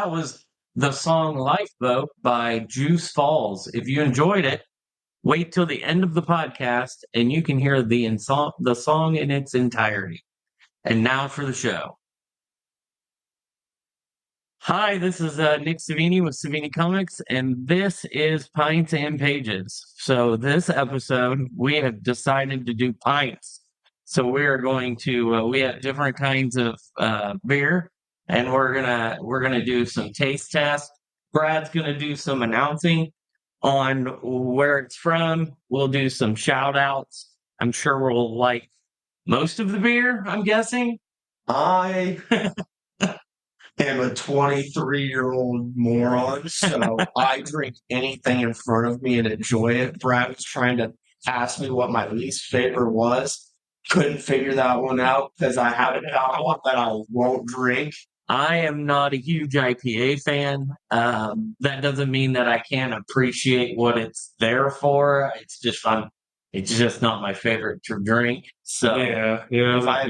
that was the song Lifeboat by Juice Falls. If you enjoyed it, wait till the end of the podcast and you can hear the song in its entirety. And now for the show. Hi, this is Nick Savini with Savini Comics, and this is Pints and Pages. So this episode, we have decided to do pints. So we are going to, we have different kinds of beer, and we're gonna do some taste tests. Brad's gonna do some announcing on where it's from. We'll do some shout outs. I'm sure we'll like most of the beer, I'm guessing. I am a 23-year-old moron, so I drink anything in front of me and enjoy it. Brad was trying to ask me what my least favorite was. Couldn't figure that one out because I have an alcohol that I won't drink. I am not a huge IPA fan. That doesn't mean that I can't appreciate what it's there for. It's just not my favorite to drink. So if I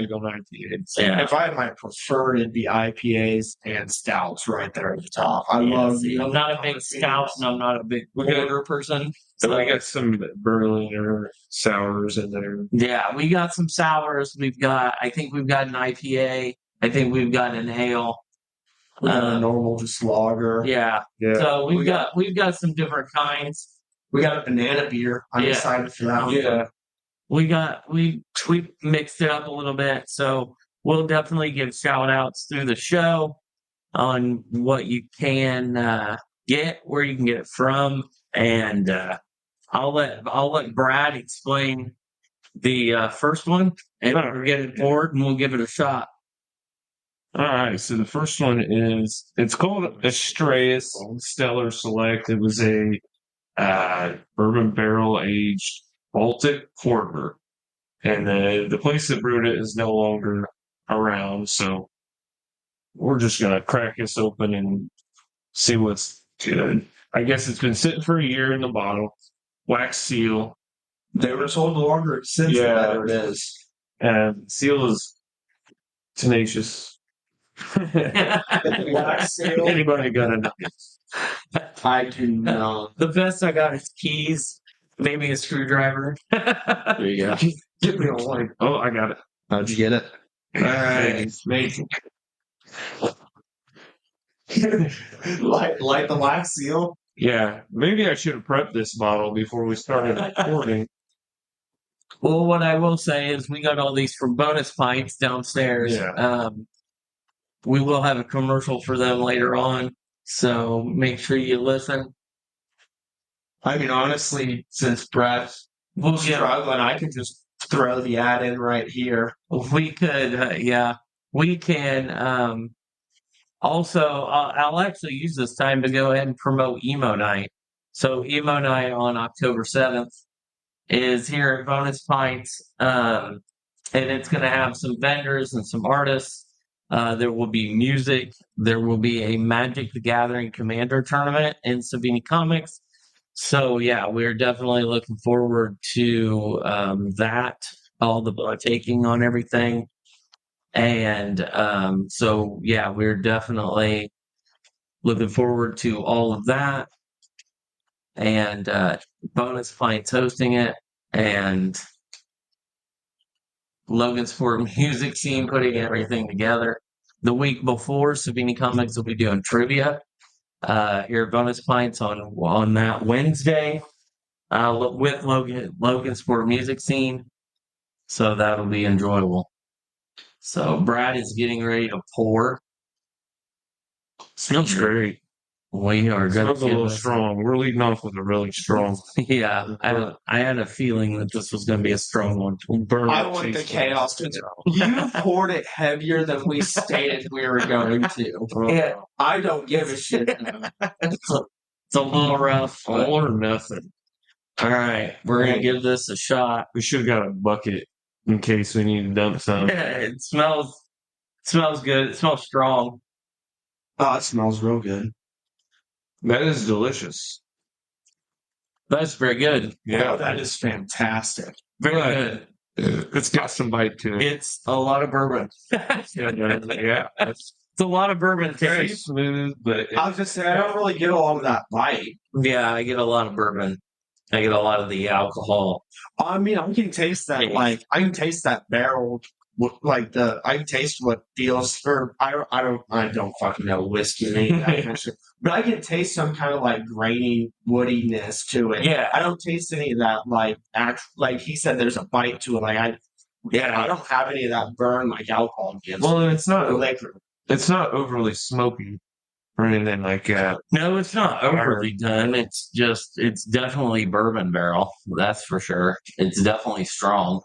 had my preferred, it'd be IPAs and stouts right there at the top. I'm not a big stout, and I'm not a big porter person. So we got some Berliner sours in there. Yeah, we got some sours. I think we've got an IPA. I think we've got an ale. We got a normal just lager. Yeah. So we've got some different kinds. We got a banana beer. I'm excited for that one. Yeah. We mixed it up a little bit. So we'll definitely give shout outs through the show on what you can get, where you can get it from, and I'll let Brad explain the first one, and we'll get it poured and we'll give it a shot. All right, so the first one it's called Astraeus Stellar Select. It was a bourbon barrel aged Baltic porter, and the place that brewed it is no longer around. So we're just gonna crack this open and see what's good. I guess it's been sitting for a year in the bottle, wax seal. They were told the longer it sits, the better it is. And seal is tenacious. Wax seal. Anybody got a nugget? I do not. The best I got is keys, maybe a screwdriver. There you go. Give me a light. Oh, I got it. How'd you get it? All right. Amazing. Light the wax seal? Yeah, maybe I should have prepped this bottle before we started recording. Well, what I will say is we got all these from Bonus Pints downstairs. Yeah. We will have a commercial for them later on, so make sure you listen. I mean, honestly, since Brad's struggling, I could just throw the ad in right here. We could, we can. Also, I'll actually use this time to go ahead and promote Emo Night. So Emo Night on October 7th is here at Bonus Pints, and it's going to have some vendors and some artists. There will be music. There will be a Magic the Gathering Commander tournament in Savini Comics. So, yeah, we're definitely looking forward to that, all the taking on everything. And so, yeah, we're definitely looking forward to all of that. And Bonus Pints hosting it, and Logansport music scene putting everything together. The week before, Savini Comics will be doing trivia here at Bonus Pints on that Wednesday with Logansport music scene. So that'll be enjoyable. So Brad is getting ready to pour. Smells great. We are going to Smells a little strong. We're leading off with a really strong. Yeah, I had a feeling that this was going to be a strong one. I want the chaos to You poured it heavier than we stated we were going to. Yeah. I don't give a shit. It's a little rough. All or nothing. All right, we're going to give this a shot. We should have got a bucket in case we need to dump some. It smells good. It smells strong. Oh, it smells real good. That is delicious. That's very good. Yeah, oh, that is fantastic. Very good. It's got some bite to it. It's a lot of bourbon. Yeah. It's a lot of bourbon Very taste. smooth, but I was just saying, I don't really get a lot of that bite. Yeah, I get a lot of bourbon. I get a lot of the alcohol. I mean, I can taste that. Yeah. Like, I can taste that barrel. I can taste what feels. Or I don't fucking know whiskey, maybe that kind of shit. But I can taste some kind of like grainy woodiness to it. Yeah. I don't taste any of that. Like he said, there's a bite to it. I don't have any of that burn like alcohol gives. well, and it's not liquor. it's not overly smoky or anything like that. No, it's not overly done. It's definitely bourbon barrel. That's for sure. It's definitely strong.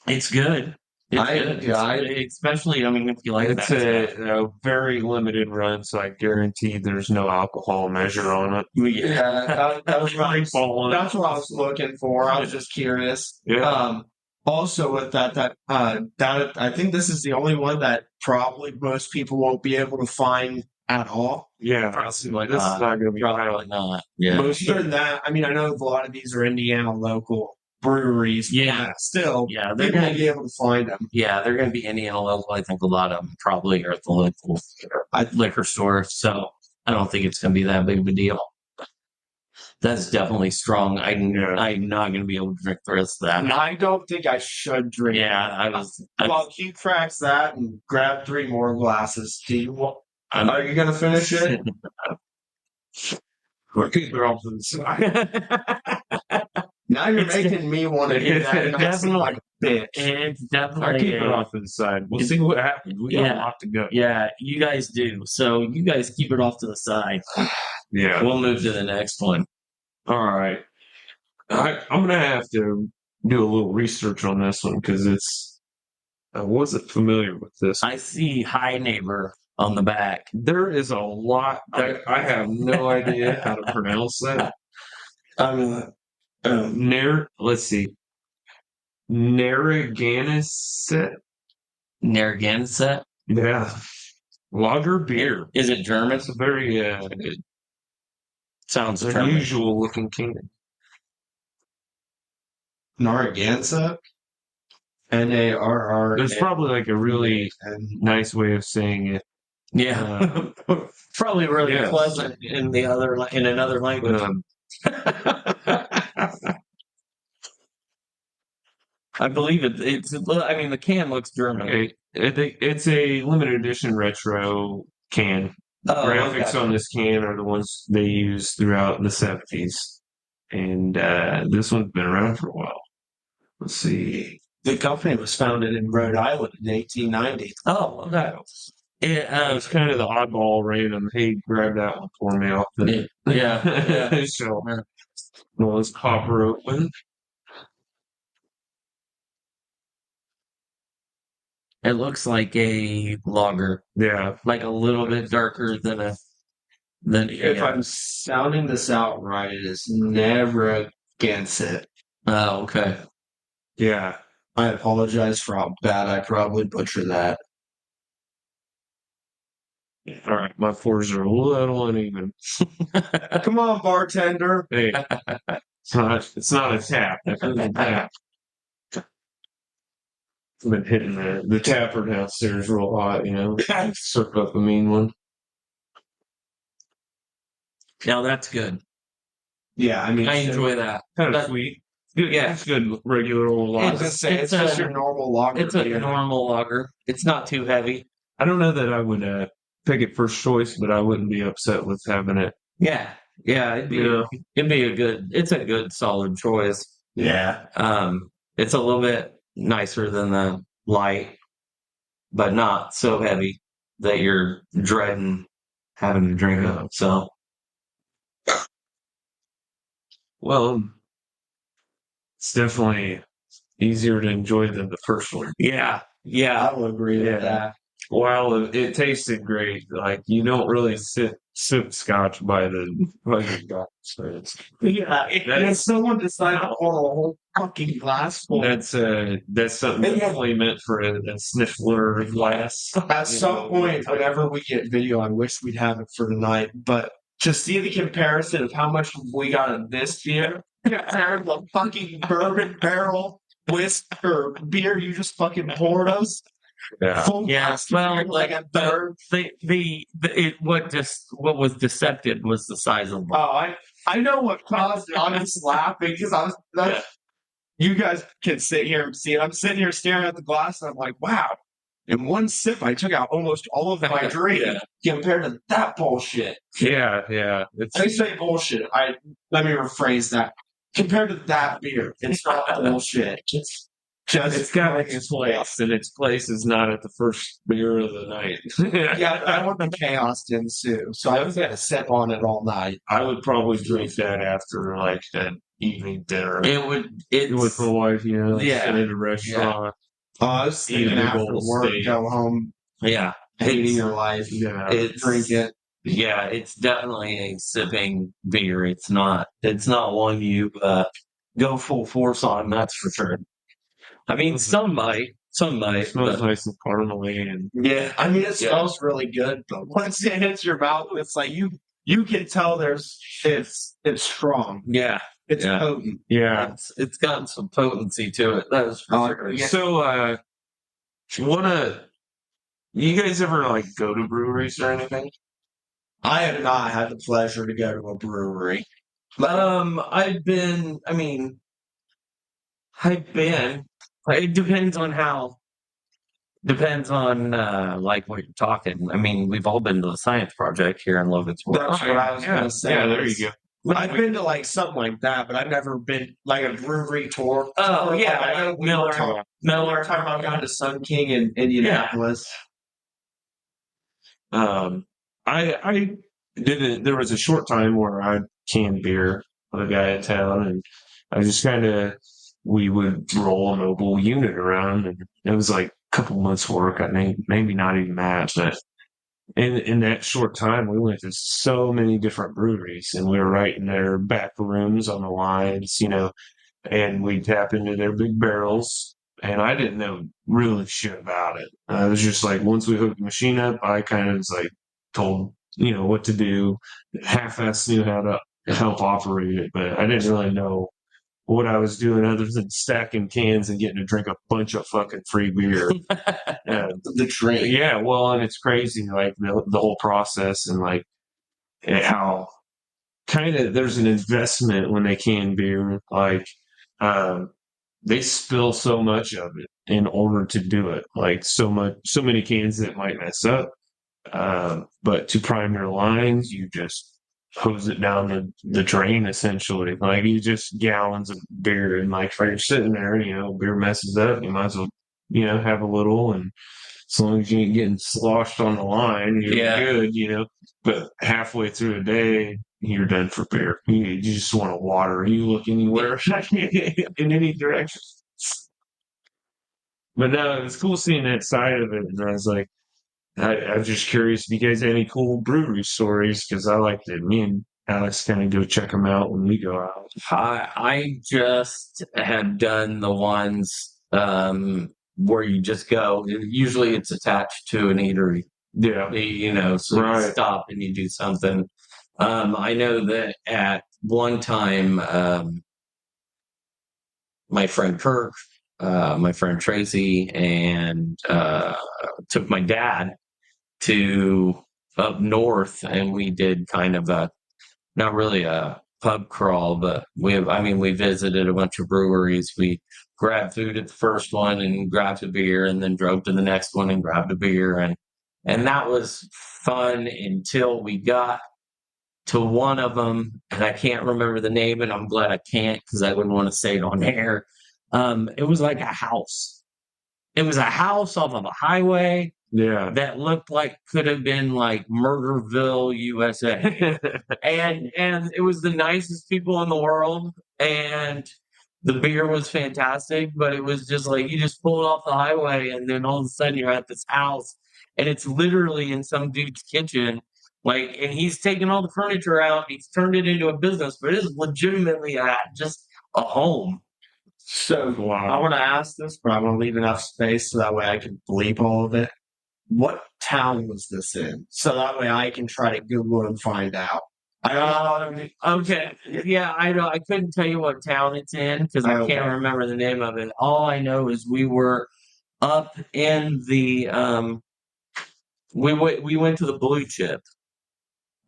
It's good. Especially, I mean, if you like It's that. a very limited run, so I guarantee there's no alcohol measure on it. Yeah, that was Free falling. That's what I was looking for. I was just curious. Yeah. Also with that I think this is the only one that probably most people won't be able to find at all. Yeah, Probably this is not. not going to be Probably not. Yeah. Most of that, I mean, I know a lot of these are Indiana local breweries. Yeah. But still, Yeah, they're people gonna won't be able to find them. Yeah, they're going to be Indiana local. I think a lot of them probably are at the local liquor store. So I don't think it's going to be that big of a deal. That's definitely strong. I'm not going to be able to drink the rest of that. And I don't think I should drink. Yeah, Well, he cracks that and grab 3 more glasses. Are you going to finish it? We're keeping off to the side. Now you're making me want to get that. And I sound like a bitch. It's I definitely keep it off to the side. We'll see what happens. We got a Yeah. lot to go. Yeah, you guys do. So you guys keep it off to the side. Yeah. We'll move to the next one. All right. I'm going to have to do a little research on this one because I wasn't familiar with this. I see High Neighbor on the back. There is a lot. I have no idea how to pronounce that. Let's see. Narragansett. Narragansett. Yeah. Lager beer. Is it German? It's a very Sounds German. unusual looking can. Narragansett? Narr. There's probably like a really nice way of saying it. Yeah. Probably really yeah. pleasant in another language. I believe it's. I mean, the can looks German. Okay. It's a limited edition retro can. The graphics on this can are the ones they used throughout the 70s. And this one's been around for a while. Let's see. The company was founded in Rhode Island in 1890. Oh, okay. It's kind of the oddball random. Hey, grab that one for me off the. Yeah. So, well, let's pop her open. It looks like a lager, Yeah. like a little bit darker than If I'm sounding this out right, it is Narragansett. Oh, okay. Yeah. I apologize for how bad I probably butchered that. All right. My pours are a little uneven. Come on, bartender. Hey, it's not a tap. It's a tap. I've been hitting the tapper downstairs real hot, Serve up a mean one. Now that's good. Yeah, I mean, I enjoy that. Kind of That- sweet. Yeah. It's good regular old I was lager. gonna say it's It's just a- your normal lager. It's a beer. normal lager. It's not too heavy. I don't know that I would pick it first choice, but I wouldn't be upset with having it. Yeah. It'd be it's a good solid choice. Yeah. It's a little bit nicer than the light, but not so heavy that you're dreading having to drink it. So Well, it's definitely easier to enjoy than the first one. yeah. I will agree with that. While it tasted great, like you don't really sip scotch by the scotch. So Yeah. And someone decided to pour a whole fucking glass full. that's something definitely meant for a sniffler glass. At some point, whenever we get video, I wish we'd have it for tonight. But to see the comparison of how much we got in this beer compared to the fucking bourbon barrel or beer you just fucking poured us. Yeah. Full Yeah, glass, well, like a third. What was deceptive was the size of the Oh, I know what caused it. I'm just laughing because you guys can sit here and see it. I'm sitting here staring at the glass and I'm like, wow. In one sip, I took out almost all of my drink compared to that bullshit. Yeah. I say bullshit. Let me rephrase that. Compared to that beer, it's not bullshit. It's got its place, and its place is not at the first beer of the night. Yeah, I want the chaos to ensue, so I was gonna sip on it all night. I would probably drink that after like an evening dinner It with my wife, Yeah. sit at a restaurant. I was Eat a thinking big after old work, steak. go home, yeah, hating it's, your life, it's drink it. Yeah, it's definitely a sipping beer. It's not one you go full force on. That's for sure. I mean, some might, It smells but nice and caramely, and Yeah, I mean, it smells really good, but once it hits your mouth, it's like you can tell it's strong. yeah, It's Yeah. potent. yeah. it's got some potency to it. That is for sure. Yeah. So, you guys ever like go to breweries or anything? I have not had the pleasure to go to a brewery. I've been. I mean, I've been. It depends on how. Depends on like what you're talking. I mean, we've all been to the science project here in Logansport. That's what I was gonna say. Yeah, there you go. I've been to like something like that, but I've never been like a brewery tour. Oh yeah, I know Miller. Time I've gone to Sun King in Indianapolis. I did it. There was a short time where I canned beer with a guy in town, and I just we would roll a mobile unit around, and it was like a couple months work. I think maybe not even that, but in that short time, we went to so many different breweries, and we were right in their back rooms on the lines, and we tap into their big barrels. And I didn't know really shit about it. I was just like, once we hooked the machine up, I kind of was like told, what to do. Half-ass knew how to help operate it, but I didn't really know what I was doing other than stacking cans and getting to drink a bunch of fucking free beer. The drink. Yeah, well, and it's crazy, like the whole process and like how kind of there's an investment when they can beer. Like, they spill so much of it in order to do it. Like so many cans that might mess up. But to prime your lines, you just hose it down the drain essentially. Like you just gallons of beer, and like if you're sitting there, beer messes up, you might as well, have a little, and as long as you ain't getting sloshed on the line, you're good, But halfway through a day, you're done for beer. You just want to water. You look anywhere in any direction. But no, it was cool seeing that side of it, and I was like, I'm just curious if you guys have any cool brewery stories, because I like to. Me and Alex kind of go check them out when we go out. I just had done the ones where you just go. Usually, it's attached to an eatery. Yeah, So right. you stop and you do something. I know that at one time, my friend Kirk, my friend Tracy, and took my dad to up north, and we did kind of not really a pub crawl, but we visited a bunch of breweries. We grabbed food at the first one and grabbed a beer, and then drove to the next one and grabbed a beer, and that was fun until we got to one of them, and I can't remember the name, and I'm glad I can't because I wouldn't want to say it on air. It was like a house. It was a house off of a highway. Yeah. That looked like could have been like Murderville, USA. and it was the nicest people in the world, and the beer was fantastic, but it was just like you just pulled off the highway and then all of a sudden you're at this house, and it's literally in some dude's kitchen. Like, and he's taken all the furniture out, he's turned it into a business, but it is legitimately just a home. So Wow. I want to ask this, but I want to leave enough space so that way I can bleep all of it. What town was this in? So that way I can try to Google and find out. Okay. Yeah, I know. I couldn't tell you what town it's in because I Okay. can't remember the name of it. All I know is we were up in the we went to the Blue Chip.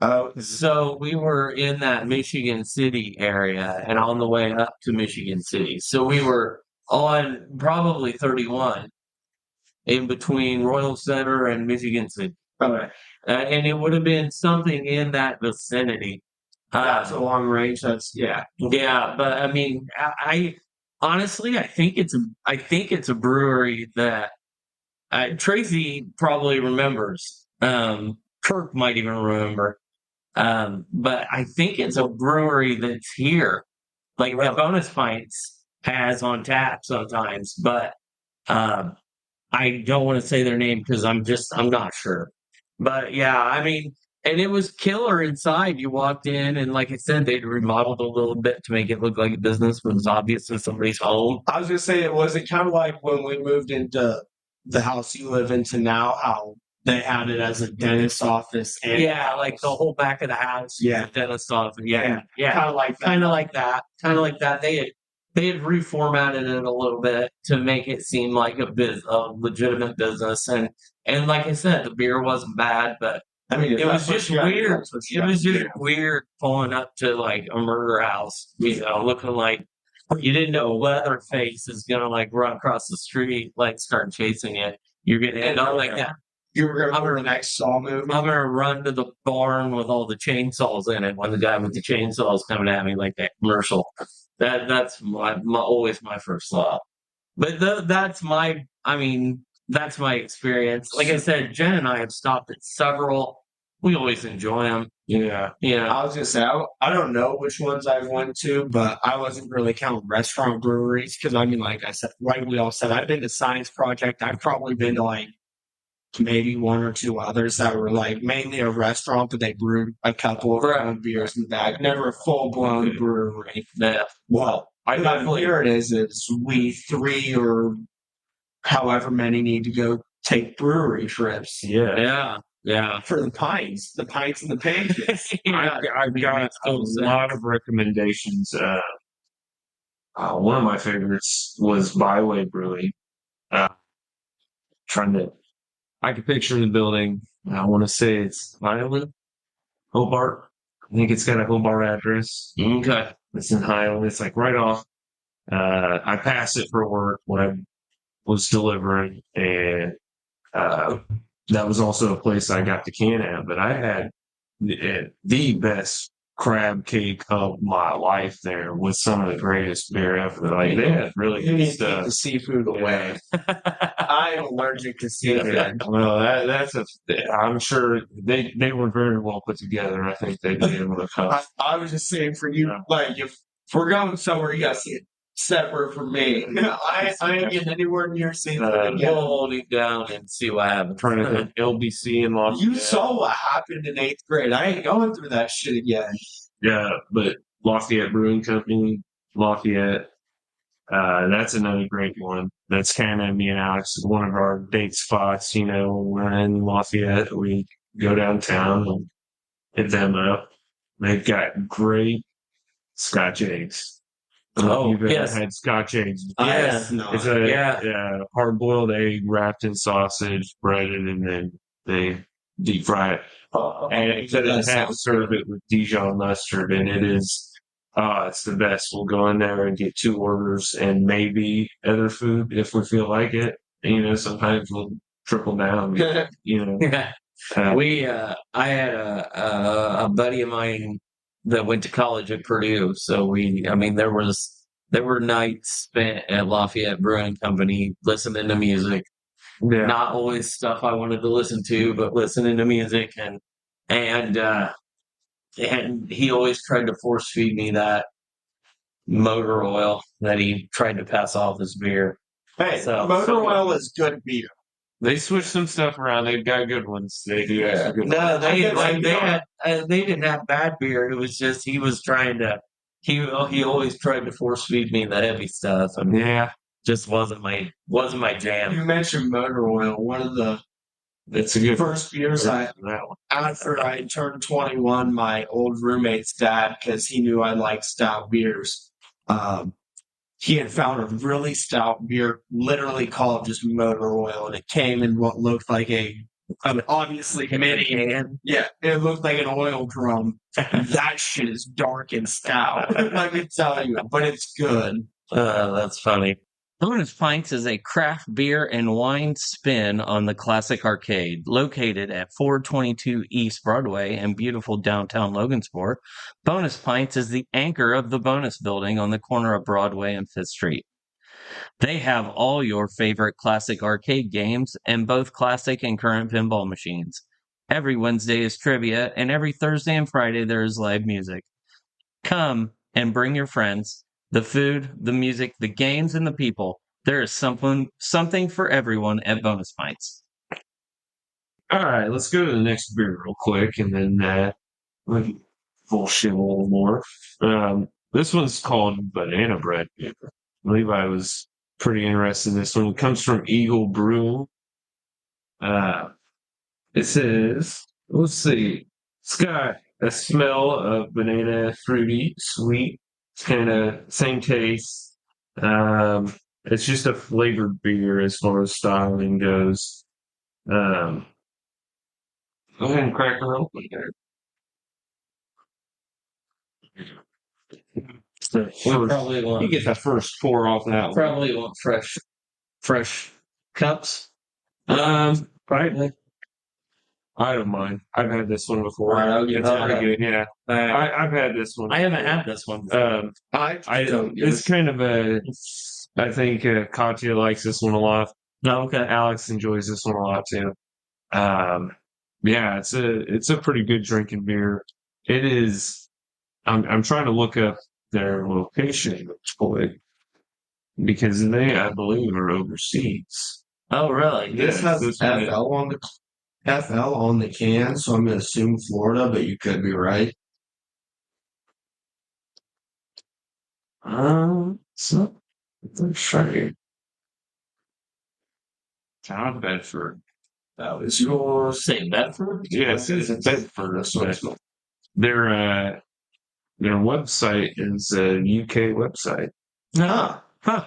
Oh, So we were in that Michigan City area and on the way up to Michigan City. So we were on probably 31 in between Royal Center and Michigan City. okay. And it would have been something in that vicinity. That's a long range. That's yeah. Yeah, but I mean, I honestly, I think it's a brewery that Tracy probably remembers. Kirk might even remember. But I think it's a brewery that's here, like that Bonus Pints has on tap sometimes. But um, I don't want to say their name because I'm not sure. But yeah, I mean, and it was killer inside. You walked in, and like I said, they'd remodeled a little bit to make it look like a business, but it was obviously somebody's home. I was gonna say, was it kind of like when we moved into the house you live into now? How they had it as a dentist's office and Yeah, like the whole back of the house. Yeah. the dentist office. Yeah, yeah, kind of like that. kind of like that. Kind of like that. They had reformatted it a little bit to make it seem like a legitimate business, and like I said, the beer wasn't bad, but I mean, if it was that's what just you gotta do, weird. that's what you It was gotta just do. weird pulling up to like a murder house, looking like you didn't know Leatherface is gonna like run across the street, like start chasing you. You're gonna end up like that. You were gonna go to the next Saw movie. I'm gonna run to the barn with all the chainsaws in it when the guy with the chainsaw is coming at me like that commercial. That's always my first thought. But that's my experience. Like I said, Jen and I have stopped at several. We always enjoy them. Yeah. I was gonna say I don't know which ones I've went to, but I wasn't really counting restaurant breweries because I mean, like I said, like we all said, I've been to Science Project. I've probably been to like maybe one or two others that were like mainly a restaurant, but they brewed a couple of their own beers in the back. Never a full blown brewery. Yeah. Well, I Definitely. here it is we three or however many need to go take brewery trips Yeah. Yeah. for the pints and the pancakes. I've got a lot of recommendations. One of my favorites was Byway Brewing. Trying to, I can picture the building. I want to say it's Highland, Hobart. I think it's got a Hobart address. Okay. It's in Highland. It's like right off. I passed it for work when I was delivering, and that was also a place I got the can at. But I had the best crab cake of my life there with some of the greatest beer ever. Like they had really You good need to keep stuff. the seafood away. I am allergic to seafood. Yeah, well, I'm sure they were very well put together. I think they'd be able to come. I was just saying for you, like if we're going somewhere, you gotta see it separate from me. I ain't getting anywhere near seafood again. We'll hold it down and see what happens. Trying to think LBC and Lafayette. You saw what happened in 8th grade. I ain't going through that shit again. Yeah, but Lafayette Brewing Company, Lafayette. That's another great one. That's kind of me and Alex, one of our date spots. You know, when we're in Lafayette, we go downtown and hit them up. They've got great Scotch eggs. Oh, You've ever yes. had Scotch eggs? Yes. It's a hard-boiled egg wrapped in sausage, breaded, and then they deep fry it. And instead of half serve it with Dijon mustard, and it is, it's the best. We'll go in there and get 2 orders and maybe other food if we feel like it. You know, sometimes we'll triple down. You know, I had a buddy of mine that went to college at Purdue. So there were nights spent at Lafayette Brewing Company listening to music. yeah. Not always stuff I wanted to listen to, but listening to music and he always tried to force feed me that motor oil that he tried to pass off as beer. Hey, So- motor oil is good beer. They switch some stuff around. They've got good ones. They do have some good ones. No, I they didn't have bad beer. It was just he was trying to he always tried to force feed me the heavy stuff, and Yeah. just wasn't my jam. You mentioned motor oil. One of the It's a good First beers that one. after I turned 21, my old roommate's dad, because he knew I liked stout beers, he had found a really stout beer, literally called just motor oil, and it came in what looked like obviously mini, and yeah, it looked like an oil drum. That shit is dark and stout. Let me tell you, but it's good. That's funny. Bonus Pints is a craft beer and wine spin on the classic arcade. Located at 422 East Broadway in beautiful downtown Logansport, Bonus Pints is the anchor of the Bonus Building on the corner of Broadway and 5th Street. They have all your favorite classic arcade games and both classic and current pinball machines. Every Wednesday is trivia, and every Thursday and Friday there is live music. Come and bring your friends. The food, the music, the games, and the people. There is something for everyone at Bonus Pints. All right, let's go to the next beer real quick, and then we can bullshit a little more. This one's called Banana Bread. Levi was pretty interested in this one. It comes from Eagle Brewing. It says, let's see, it's got a smell of banana, fruity, sweet. It's kind of same taste. It's just a flavored beer as far as styling goes. Go ahead and crack her open there. Probably You want, get the first pour off that one. probably want fresh cups. Right. I don't mind. I've had this one before. Right, I'll get It's that. pretty good. Yeah, I've had this one. I haven't had this one before. It's kind of I think Katya likes this one a lot. No, okay. Alex enjoys this one a lot too. Yeah, it's a pretty good drinking beer. It is. I'm trying to look up their location because they, I believe, are overseas. Oh, really? This Yeah, has this one is. FL on the can, so I'm gonna assume Florida, but you could be right. So let's try Town Bedford. That was yours. Say Bedford? Yeah, it says Bedford. But their website is a UK website. Ah, huh.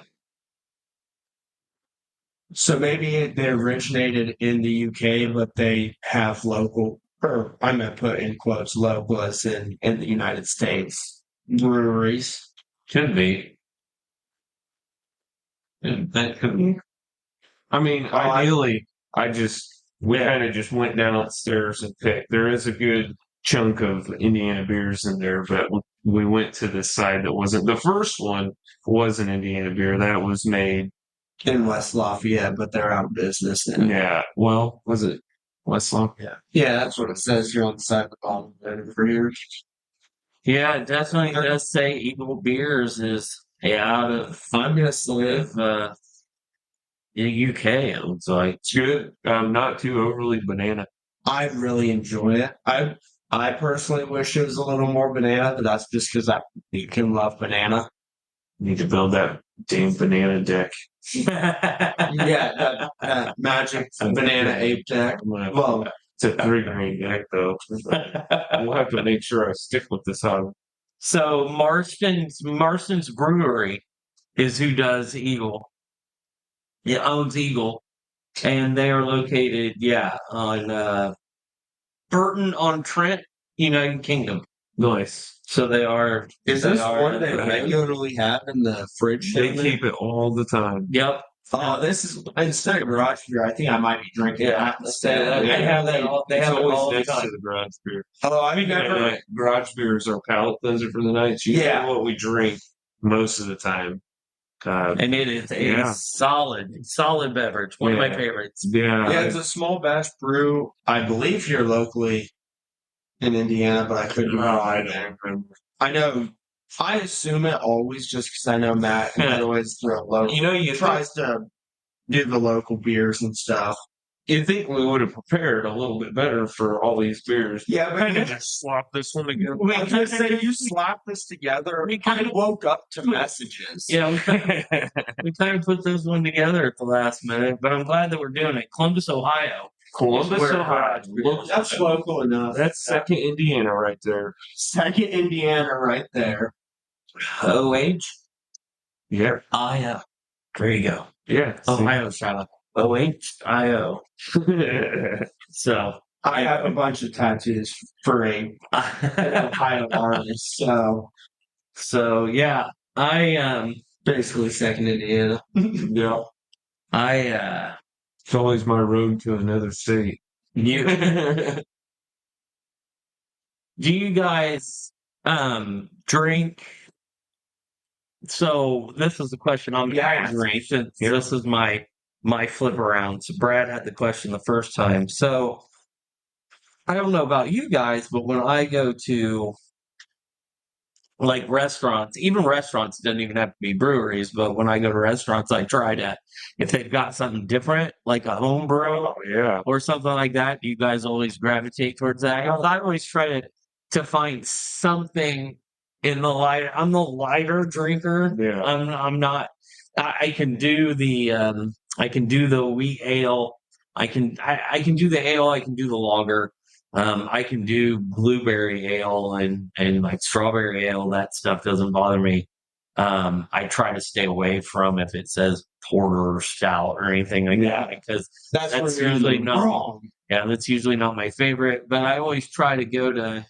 So maybe they originated in the UK, but they have local, or I meant put in quotes, local as in the United States breweries. Could be. That could be. I mean, ideally, we kind of just went downstairs and picked. There is a good chunk of Indiana beers in there, but we went to this side that wasn't. The first one was an Indiana beer that was made In West Lafayette, but they're out of business now. Yeah. Well, was it West Lafayette? Yeah, that's what it says here on the side of the bottom. For years. Yeah, it definitely does say Eagle Beers is out of I'm gonna say the UK. It looks like. It's good. Not too overly banana. I really enjoy it. I personally wish it was a little more banana, but that's just because you can love banana. Need to build that damn banana deck. Yeah, that magic banana ape deck. Well, It's a 3-grain deck though. We'll have to make sure I stick with this hog. So Marston's Brewery is who does Eagle. It owns Eagle, and they are located, on Burton on Trent, United Kingdom. Nice. So they are. Is this one they regularly have in the fridge? They keep it all the time. Yep. Oh, this is instead of garage beer. I think I might be drinking that instead. They have that all. They It's have it always all the next time. to the garage beer. Oh, I've never. Garage beer is our palate cleanser for the night. It's usually Yeah. what we drink most of the time. And it is a solid beverage. One of my favorites. Yeah. Yeah, it's a small batch brew. I believe here locally in Indiana, but I couldn't No, I remember. don't remember. I know. I assume it always just because I know Matt always throw local. You Tries to do the local beers and stuff. You'd think we would have prepared a little bit better for all these beers. Yeah, but Kind of just slop this one together. I was gonna say you slap this together. I woke up to messages. Yeah, we kind of put this one together at the last minute, but I'm glad that we're doing it. Columbus, Ohio Columbus, Where Ohio. Look, that's local enough. That's second Indiana right there. Second Indiana right there. OH? Yeah. IO. There you go. Yeah. Ohio style. OHIO. So I have a bunch of tattoos for a Ohio artist, so yeah, I basically second Indiana. Yeah. I It's always my road to another state. you do you guys drink? So this is the question I'm Yeah. drink. Since this is my flip around. So Brad had the question the first time. So I don't know about you guys, but when I go to like restaurants, even restaurants doesn't even have to be breweries, but when I go to restaurants, I try to, if they've got something different, like a home brew Yeah. or something like that, do you guys always gravitate towards that? 'Cause I always try to find something in the light. I'm the lighter drinker. Yeah. I'm not. I can do the I can do the wheat ale. I can do the ale. I can do the lager. I can do blueberry ale and like strawberry ale. That stuff doesn't bother me. I try to stay away from if it says porter or stout or anything like that because That's that's where you're usually in the not. wrong. Yeah, that's usually not my favorite. But I always try to go to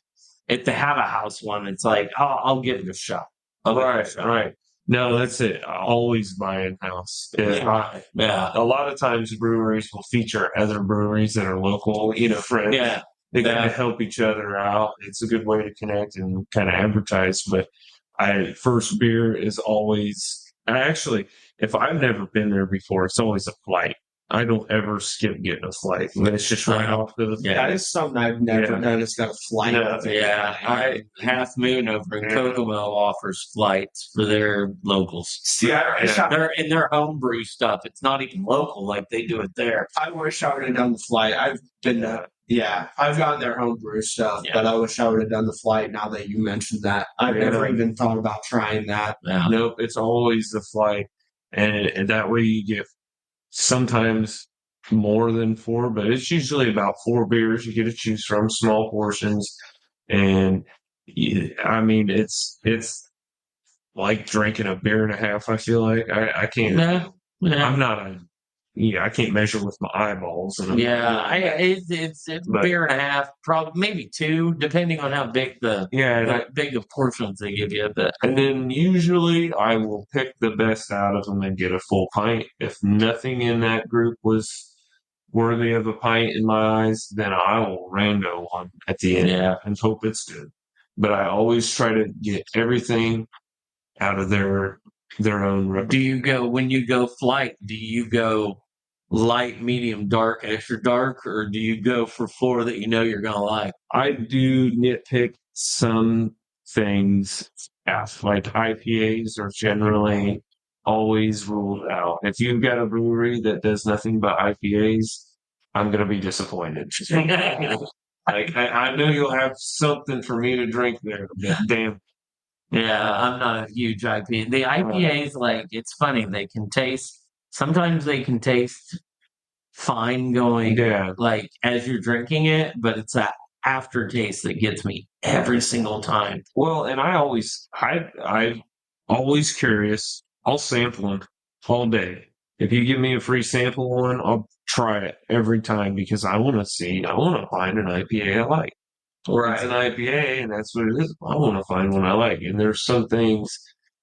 if they have a house one. It's like I'll give it a shot. I'll give it a Right. shot. Right. No, that's it. I always buy in house. Yeah. A lot of times breweries will feature other breweries that are local, friends. Yeah. They kind Yeah. of help each other out. It's a good way to connect and kind of advertise. But first beer is always, if I've never been there before, it's always a flight. I don't ever skip getting a flight. It's just right off the. Yeah. That is something I've never done. It's got a flight. No, Yeah, Half Moon over in Kokomo offers flights for their locals. See, They're in their homebrew stuff. It's not even local like they do it there. I wish I would have done the flight. I've been I've gotten their homebrew stuff, but I wish I would have done the flight now that you mentioned that. I've never even thought about trying that. Yeah. Nope, it's always the flight. And that way you get sometimes more than four, but it's usually about four beers you get to choose from, small portions. And it's like drinking a beer and a half. I feel like I can't. Yeah. I'm not I can't measure with my eyeballs. It's beer and a half, probably maybe two, depending on how big big of portions they give you. But and then usually I will pick the best out of them and get a full pint. If nothing in that group was worthy of a pint in my eyes, then I will rando one at the end and hope it's good. But I always try to get everything out of their own. Do you go when you go flight? Do you go light, medium, dark, extra dark, or do you go for four that you know you're gonna like? I do nitpick some things. Like IPAs are generally always ruled out. If you've got a brewery that does nothing but IPAs, I'm gonna be disappointed. Like I know you'll have something for me to drink there. But damn. Yeah, I'm not a huge IPA. The IPAs, like, it's funny. Sometimes they can taste fine going, like, as you're drinking it, but it's that aftertaste that gets me every single time. Well, and I'm always curious. I'll sample them all day. If you give me a free sample one, I'll try it every time because I want to find an IPA I like. Right. It's an IPA, and that's what it is. I want to find one I like. And there's some things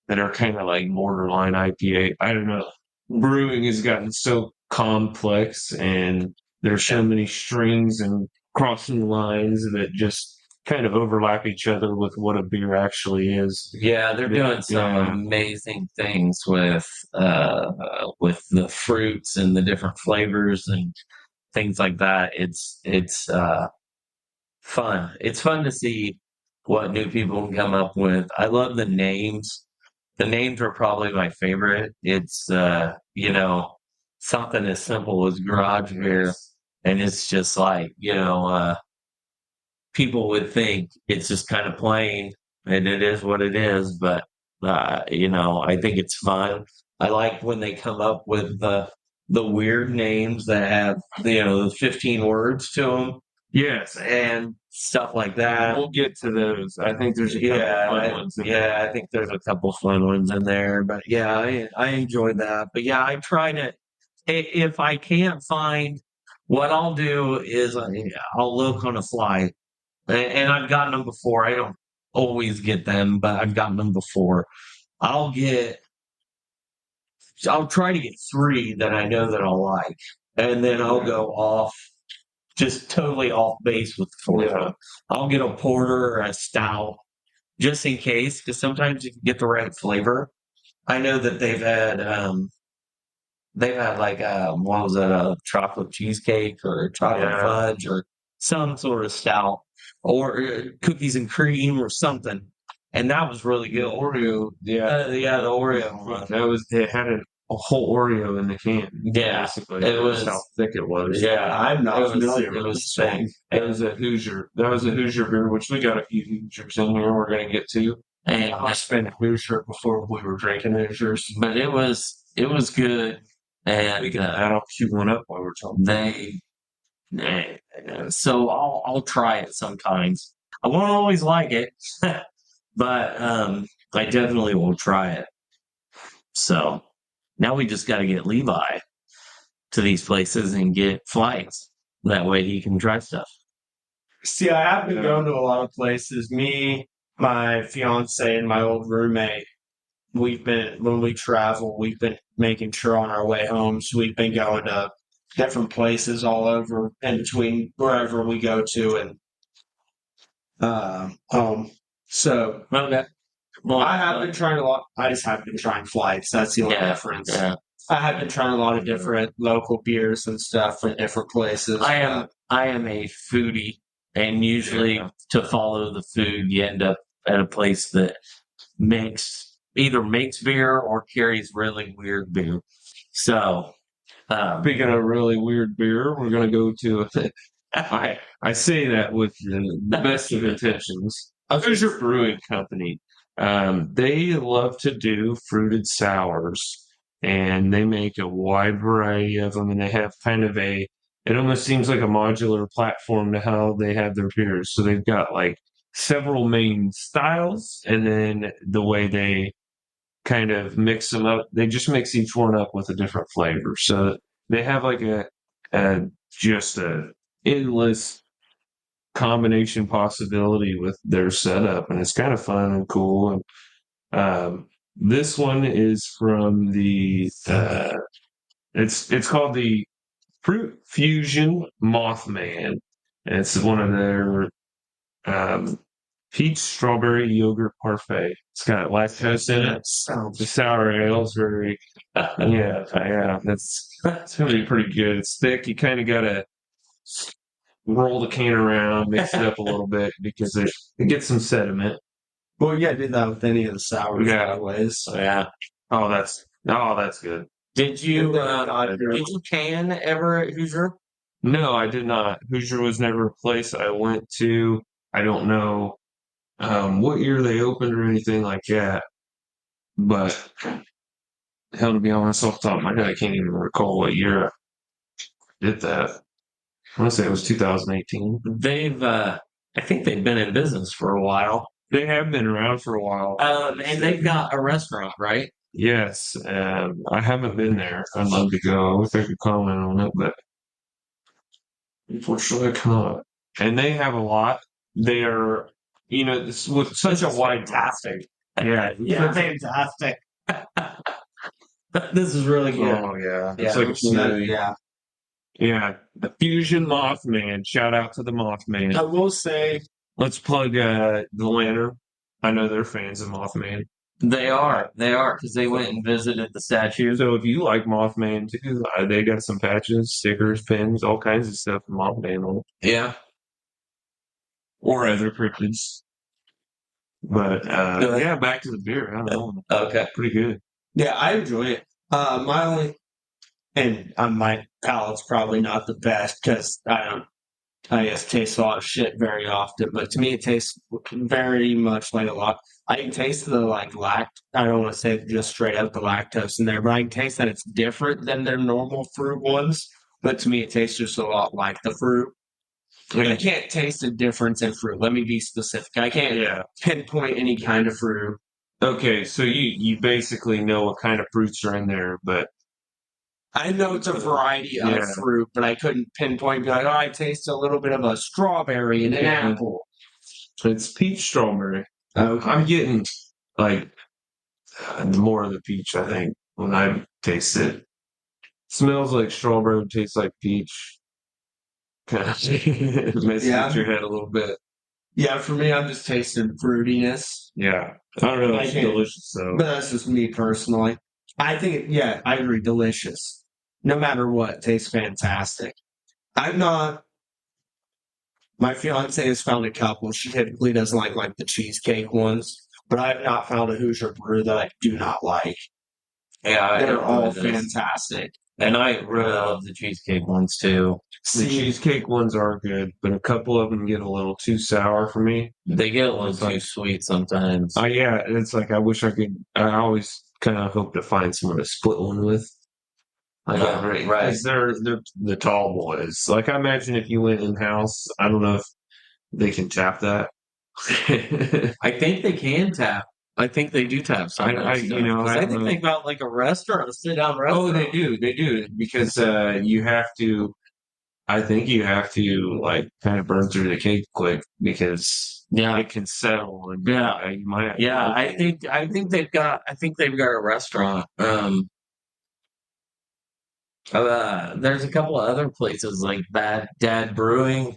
that are kind of like borderline IPA. I don't know. Brewing has gotten so complex, and there's so many strings and crossing lines that just kind of overlap each other with what a beer actually is. Yeah, they're doing some amazing things with the fruits and the different flavors and things like that. It's fun. It's fun to see what new people can come up with. I love the names. The names are probably my favorite. It's something as simple as garage beer, and it's just like people would think it's just kind of plain, and it is what it is. But I think it's fun. I like when they come up with the weird names that have, the 15 words to them Yes, and stuff like that. we'll get to those. I think there's a couple fun ones. I think there's a couple fun ones in there, but yeah, I enjoyed that. But yeah, I try to, if I can't find, what I'll do is I'll look on a fly, and I've gotten them before. I don't always get them, but I've gotten them before. I'll get, I'll try to get three that I know that I'll like, and then I'll go off, just totally off base with the fourth one. I'll get a porter or a stout just in case, because sometimes you can get the right flavor. I know that they've had like what was that, a chocolate cheesecake or chocolate fudge or some sort of stout or cookies and cream or something, and that was really The good. Oreo, The Oreo one. they had a whole Oreo in the can. Yeah, basically. it was That's how thick it was. Yeah, I'm not it was familiar it with was this thick. one. That was a Hoosier. That was a Hoosier beer, which we got a few Hoosiers in here. We're gonna get to. And I spent a Hoosier before we were drinking Hoosiers. but it was good, and We can I'll cue one up while we're talking. so I'll try it sometimes. I won't always like it, but I definitely will try it. So now we just got to get Levi to these places and get flights. That way he can try stuff. See, I have been going to a lot of places. Me, my fiance, and my old roommate. When we travel, we've been making sure on our way home. So we've been going to different places all over in between wherever we go to and home. So Okay. Well, I have been trying a lot. I just have been trying flights. That's the only difference. Yeah. I have been trying a lot of different local beers and stuff from different places. I am a foodie, and usually to follow the food, you end up at a place that either makes beer or carries really weird beer. So, Speaking of really weird beer, we're gonna go to. I say that with the best of intentions. A Hoosier Brewing Company. They love to do fruited sours, and they make a wide variety of them. And they have kind of it almost seems like a modular platform to how they have their beers. So they've got like several main styles, and then the way they kind of mix them up, they just mix each one up with a different flavor. So they have like just a endless combination possibility with their setup, and it's kind of fun and cool. And this one is from the it's called the Fruit Fusion Mothman, and it's one of their peach strawberry yogurt parfait. It's got lactose in it. The sour ale is very that's gonna be pretty good. It's thick. You kind of gotta roll the can around, mix it up a little bit because it gets some sediment. Well, yeah, I did that with any of the sours. Yeah. Ways. yeah. Oh, that's good. Did you can ever at Hoosier? No, I did not. Hoosier was never a place I went to. I don't know what year they opened or anything like that. But hell, to be honest, off the top of my head, I can't even recall what year I did that. I want to say it was 2018. I think they've been in business for a while. They have been around for a while. And they've got a restaurant, right? Yes, I haven't been there. I'd love to go. I wish I could comment on it, but unfortunately I cannot. And they have a lot. They are, with such a wide Fantastic. Yeah, fantastic. This is really good. Oh yeah, Yeah. it's like a smoothie. Yeah. Yeah, the Fusion Mothman. Shout out to the Mothman. I will say, Let's plug the Lantern. I know they're fans of Mothman. They are because they went and visited the statue. So if you like Mothman too, they got some patches, stickers, pins, all kinds of stuff with Mothman on it, Yeah. or other cryptids. But yeah, back to the beer. I don't know. Okay. Pretty good. yeah, I enjoy it. My only, and my palate's probably not the best because I don't I guess tastes a lot of shit very often, but to me it tastes very much like a lot. I can taste the like I don't want to say just straight up the lactose in there, but I can taste that it's different than their normal fruit ones. But to me it tastes just a lot like the fruit. Like I can't taste a difference in fruit. Let me be specific. I can't pinpoint any kind of fruit. Okay, so you basically know what kind of fruits are in there, but I know it's a variety of fruit, but I couldn't pinpoint. Be like, oh, I taste a little bit of a strawberry and an apple. It's peach strawberry. Okay. I'm getting like more of the peach. I think when I taste it, smells like strawberry, tastes like peach. Kind of messes with your head a little bit. Yeah, for me, I'm just tasting fruitiness. Yeah, I don't know. It's delicious though. But that's just me personally. I think, I agree. Delicious. No matter what, tastes fantastic. I'm not. My fiance has found a couple. She typically doesn't like the cheesecake ones, but I have not found a Hoosier brew that I do not like. Yeah, they're all fantastic. And I really love the cheesecake ones too. The cheesecake ones are good, but a couple of them get a little too sour for me. They get a little too sweet sometimes. Yeah, it's like I wish I could. I always kind of hope to find someone to split one with. Right. Because they're the tall boys. Like I imagine if you went in house, I don't know if they can tap that. I think they can tap. I think they do tap. I think they got like a restaurant, a sit-down restaurant. Oh, they do because you have to. I think you have to like kind of burn through the cake quick because it can settle and you might. I think they've got a restaurant. There's a couple of other places like Bad Dad Brewing.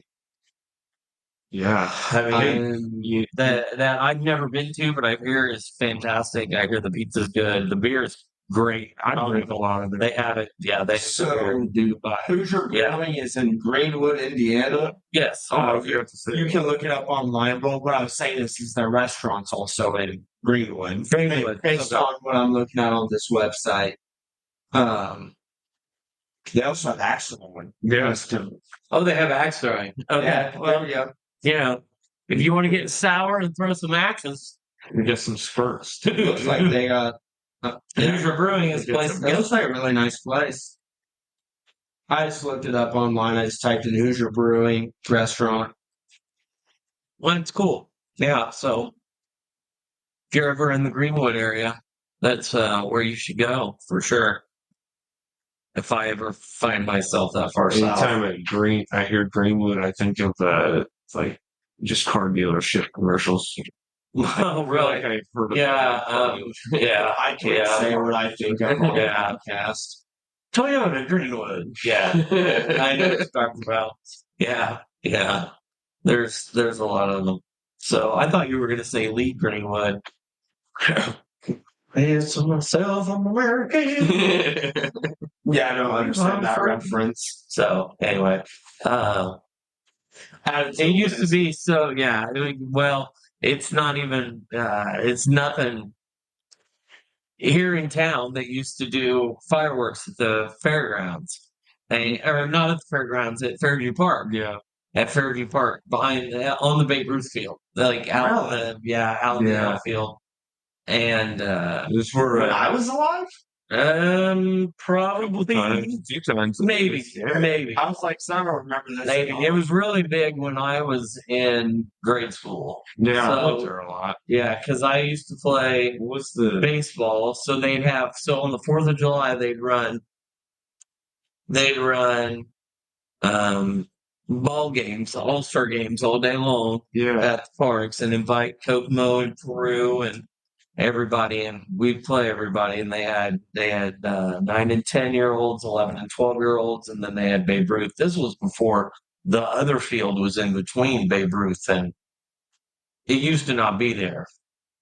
Yeah, I mean that I've never been to, but I hear is fantastic. I hear the pizza's good, the beer is great. I drink a lot of it. They have it. Yeah, they do. Hoosier Brewing is in Greenwood, Indiana. Yes. You can look it up online. But what I was saying is their restaurant's also in Greenwood. Based on what I'm looking at on this website. They also have axe throwing. Yes. Oh, they have axe throwing. Okay. Yeah. Well, yeah. If you want to get sour and throw some axes, you get some spurts. It looks like they got. Hoosier Brewing is a place. It looks like a really nice place. I just looked it up online. I just typed in Hoosier Brewing restaurant. Well, it's cool. Yeah. So if you're ever in the Greenwood area, that's where you should go for sure. If I ever find myself that far south. Anytime I hear Greenwood, I think of like just car dealership commercials. Oh, really? Like I've heard I can't say what I think of on the podcast. Toyota Greenwood. Yeah. I know what you're talking about. Yeah. There's a lot of them. So I thought you were gonna say Lee Greenwood. It's myself, I'm American. Yeah, I don't understand that reference. So anyway, it used to be so. Yeah, well, it's not even. It's nothing. Here in town, they used to do fireworks at the fairgrounds, or not at the fairgrounds, at Fairview Park. Yeah, at Fairview Park, behind on the Babe Ruth field, like out in the outfield. And this were when I was alive. Probably a few times. Maybe. I was like, I don't remember this. Maybe it was really big when I was in grade school. Yeah, I went there a lot. Yeah, because I used to play baseball. So on the 4th of July they'd run ball games, all-star games all day long at the parks, and invite Kokomo and Peru and everybody, and we'd play everybody. And they had 9 and 10-year-olds, 11 and 12-year-olds, and then they had Babe Ruth. This was before the other field was in between Babe Ruth, and it used to not be there.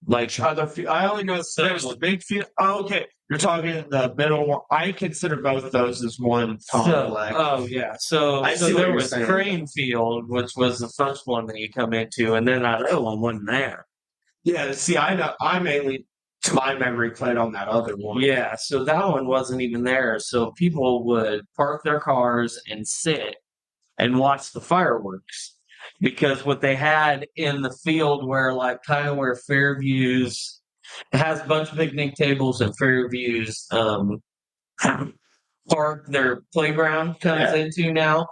Like other field, I only know there's the big field. Oh, okay. You're talking the middle one. I consider both of those as one complex. So there was Crane Field, which was the first one that you come into, and then that other one wasn't there. Yeah, see, I know. I mainly, to my memory, played on that other one. Yeah, so that one wasn't even there. So people would park their cars and sit and watch the fireworks. Because what they had in the field where like kind of where Fairview's it has a bunch of picnic tables and Fairview's park their playground comes into now,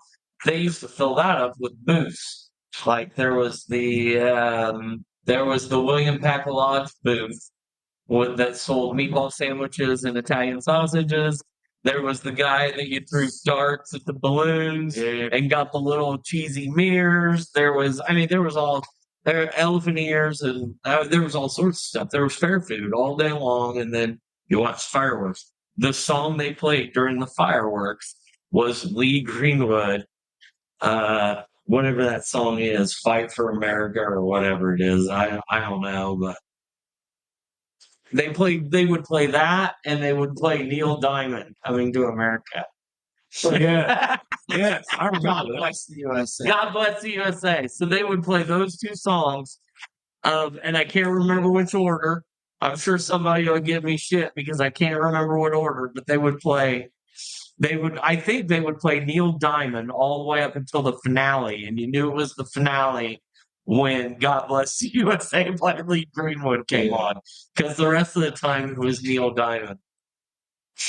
they used to fill that up with booths. Like there was the William Packer Lodge booth that sold meatball sandwiches and Italian sausages. There was the guy that you threw darts at the balloons and got the little cheesy mirrors. There was elephant ears and there was all sorts of stuff. There was fair food all day long, and then you watched fireworks. The song they played during the fireworks was Lee Greenwood, whatever that song is, "Fight for America" or whatever it is. I don't know, but they would play that, and they would play Neil Diamond, "Coming to America." Yeah. Yes, I God remember that. bless the USA. God bless the USA. So they would play those two songs, and I can't remember which order. I'm sure somebody will give me shit because I can't remember what order, but I think they would play Neil Diamond all the way up until the finale, and you knew it was the finale when God Bless the USA by Lee Greenwood came on, because the rest of the time it was Neil Diamond.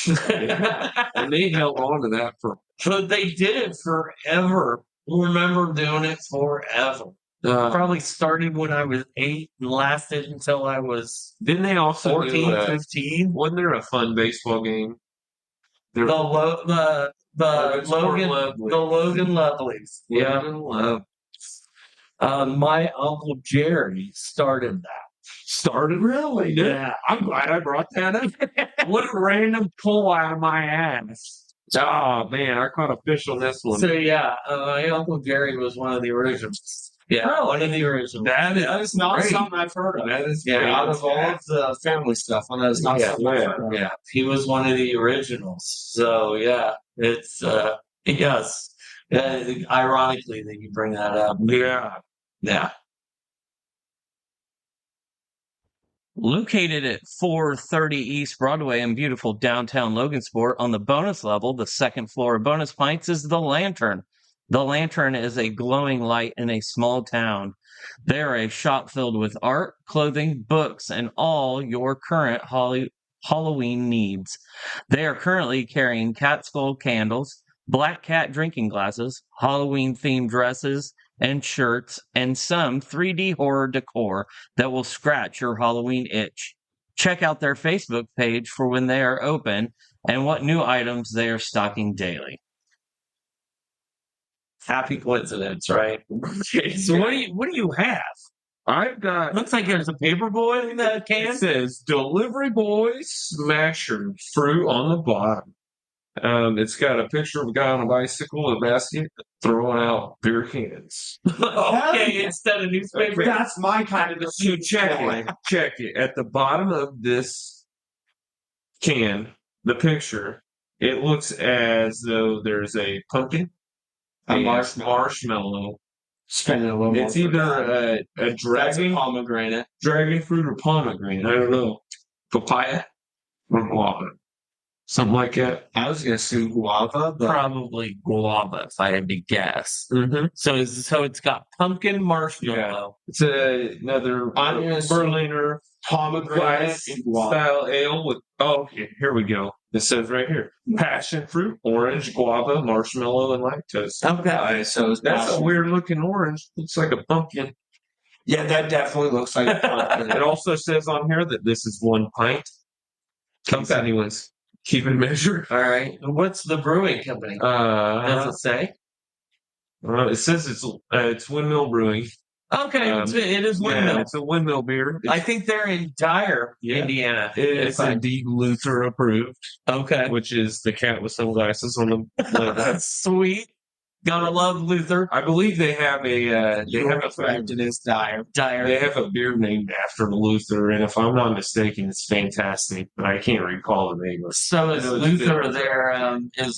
And they held on to that for But they did it forever. I remember doing it forever. Probably started when I was 8 and lasted until I was didn't they also 14, do, 15. wasn't there a fun baseball game? The Logan Lovelies. Yeah. Love. My Uncle Jerry started that. Started really? Yeah. I'm glad I brought that up. What a random pull out of my ass. Oh man, I caught a fish on this one. So yeah, my Uncle Jerry was one of the originals. Yeah, one of the originals. That is not great. something I've heard of. That is Yeah, great. Out of all of the family stuff, that is not something I've heard of. Yeah, he was one of the originals. So yeah, it's yes. Ironically that you bring that up. Yeah. Yeah. Located at 430 East Broadway in beautiful downtown Logansport, on the bonus level, the second floor of Bonus Pints, is the Lantern. The Lantern is a glowing light in a small town. They are a shop filled with art, clothing, books, and all your current Halloween needs. They are currently carrying cat skull candles, black cat drinking glasses, Halloween themed dresses and shirts, and some 3D horror decor that will scratch your Halloween itch. Check out their Facebook page for when they are open and what new items they are stocking daily. Happy coincidence, right? So what do you have? I've got Looks like there's a paper boy in the can. it says delivery boy smasher fruit on the bottom. It's got a picture of a guy on a bicycle and a basket throwing out beer cans. Okay, instead of newspaper. That's my kind of So check it. At the bottom of this can, the picture, it looks as though there's a pumpkin, A marshmallow. Spending a little more. It's either a That's a dragon pomegranate. fruit or pomegranate. I don't know. Papaya or guava. Something like that. I was gonna say guava, but Probably guava, if I had to guess. So it's got pumpkin marshmallow. It's another Berliner pomegranate glass and guava. style ale with okay, here we go. It says right here. Passion fruit, orange, guava, marshmallow, and lactose. Okay. So it's That's a passion. weird looking orange. Looks like a pumpkin. Yeah, that definitely looks like a pumpkin. It also says on here that this is 1 pint. In case anyone's keeping measure. All right. What's the brewing company? Does it say? It says it's Windmill Brewing. Okay, it is Windmill. Yeah, it's a Windmill beer. I think they're in Dyer, Indiana. It's indeed Luther approved, Okay. which is the cat with sunglasses on them. That's sweet. Gotta love Luther. I believe they have a It is dire. Dyer. they have a beer named after Luther, and if I'm not mistaken, it's fantastic. But I can't recall the name of it. So is I know it's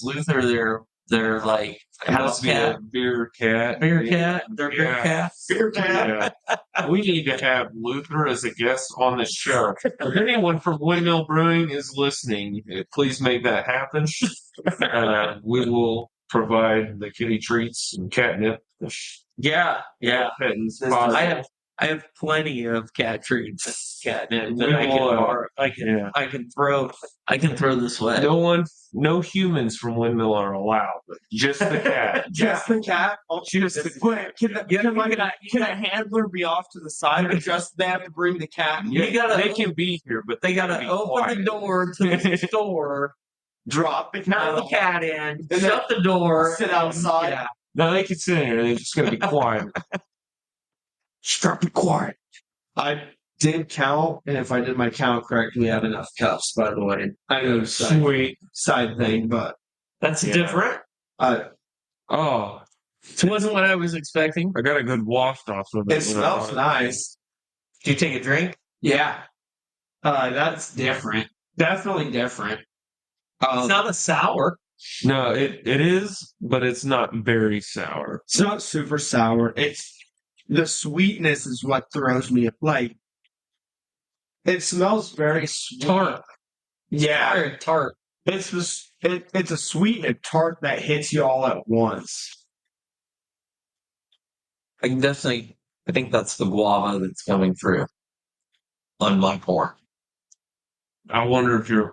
Luther good. their like It house must be a cat? beer cat. Beer cat? Their beer cat? Beer cat. Yeah. We need to have Luther as a guest on the show. If anyone from Windmill Brewing is listening, please make that happen. We will provide the kitty treats and catnip. Yeah. Pittance, I have plenty of cat treats, catnip that I can borrow. I can throw this way. No humans from Windmill are allowed, but just the cat. Just the cat. Wait, can a handler be off to the side, or just they have to bring the cat? They can be here, but They gotta open the door to the store, Drop the cat, the cat in, shut the door, sit outside. Yeah. No, they can sit in here. They're just going to be quiet. Just be quiet. I did count, and if I did my count correctly, we had enough cups, by the way. I know Sweet. side thing, but That's different. Oh, It wasn't what I was expecting. I got a good waft off of it. it smells nice. Did you take a drink? Yeah. That's different. Definitely different. It's not a sour. No, it is, but it's not very sour. It's not super sour. It's the sweetness is what throws me. Like, it smells very sweet. Tart. Yeah, Very tart. it's a sweet and tart that hits you all at once. I think that's the guava that's coming through on my pour. I wonder if you're.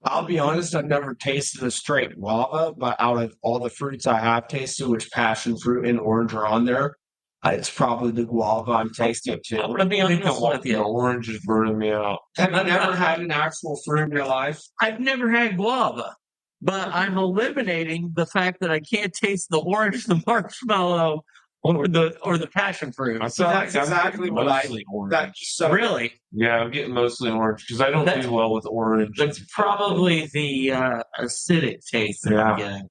I'll be honest, I've never tasted a straight guava, but out of all the fruits I have tasted, which passion fruit and orange are on there, it's probably the guava I'm tasting too. I'm gonna be I think honest with the you. orange is burning me out. Have you never had an actual fruit in your life? I've never had guava, but I'm eliminating the fact that I can't taste the orange, the marshmallow, or the passion fruit. I So feel that's like I'm exactly what mostly orange. That's so Really? Yeah, I'm getting mostly orange because I don't do well with orange. That's probably the acidic taste that I'm getting.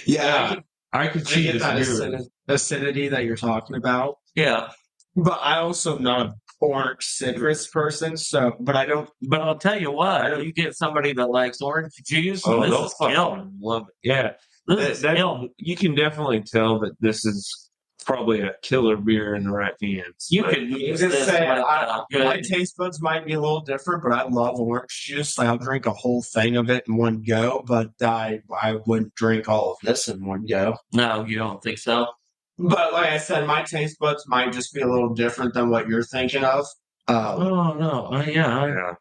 yeah. I could I see get this that beer. acidity that you're talking about. Yeah. But I also am not an orange citrus person, so but I don't. But I'll tell you what, you get somebody that likes orange juice, Oh, this they'll is killer. fucking love it. Yeah, This is killer. you can definitely tell that this is probably a killer beer in the right hands. You But could use Just this say, with my good. taste buds might be a little different, but I love orange juice. Like, I'll drink a whole thing of it in one go, but I wouldn't drink all of this in one go. No, you don't think so? But like I said, my taste buds might just be a little different than what you're thinking of. Oh no, yeah,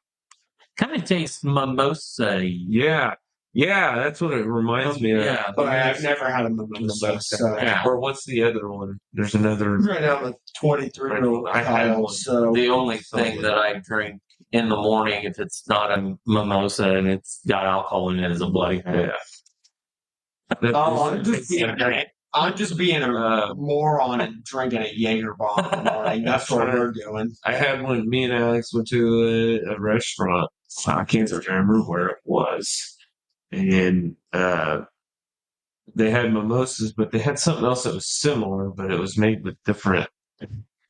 kind of tastes mimosa. yeah, that's what it reminds me of. Yeah, But I've never had a mimosa. So Yeah. Or what's the other one? There's another. right now I'm a 23-year-old I had child, one. so the only thing that I drink in the morning, if it's not a mimosa and it's got alcohol in it, is a Bloody Mary. I'm just being a moron and drinking a Jaeger bomb in the morning. That's what we're doing. I had one. Me and Alex went to a restaurant. I can't remember where it was, and they had mimosas, but they had something else that was similar, but it was made with different.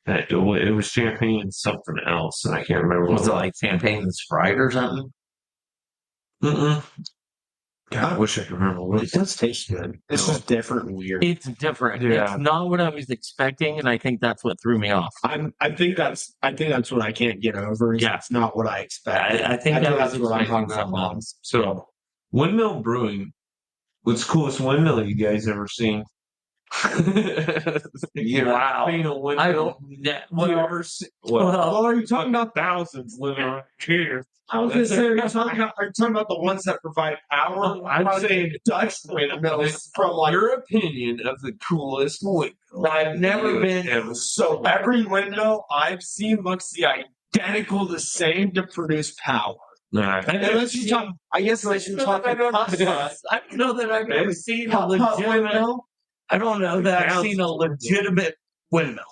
It was champagne and something else, and I can't remember. Was it like champagne and Sprite or something? God, I wish I could remember what It does taste good. It's just different and weird. It's different. Yeah. It's not what I was expecting, and I think that's what threw me off. I think that's what I can't get over. Is Yeah. It's not what I expect. I think that's what I'm expecting hung up something on. else. So, Windmill Brewing. What's the coolest windmill you guys ever seen? Wow. Seen a I windmill? don't. You ever seen? Well, are you talking about? Thousands living right here. I was going to say, are you talking about the ones that provide power? I'm saying Dutch windmills from like. your opinion of the coolest windmill. I've never been. So every windmill I've seen looks the identical, the same to produce power. Nah, Unless you talk, I guess unless you talk I don't about know that I've ever seen a Putt legitimate. windmill. I don't know that I've seen a legitimate windmill.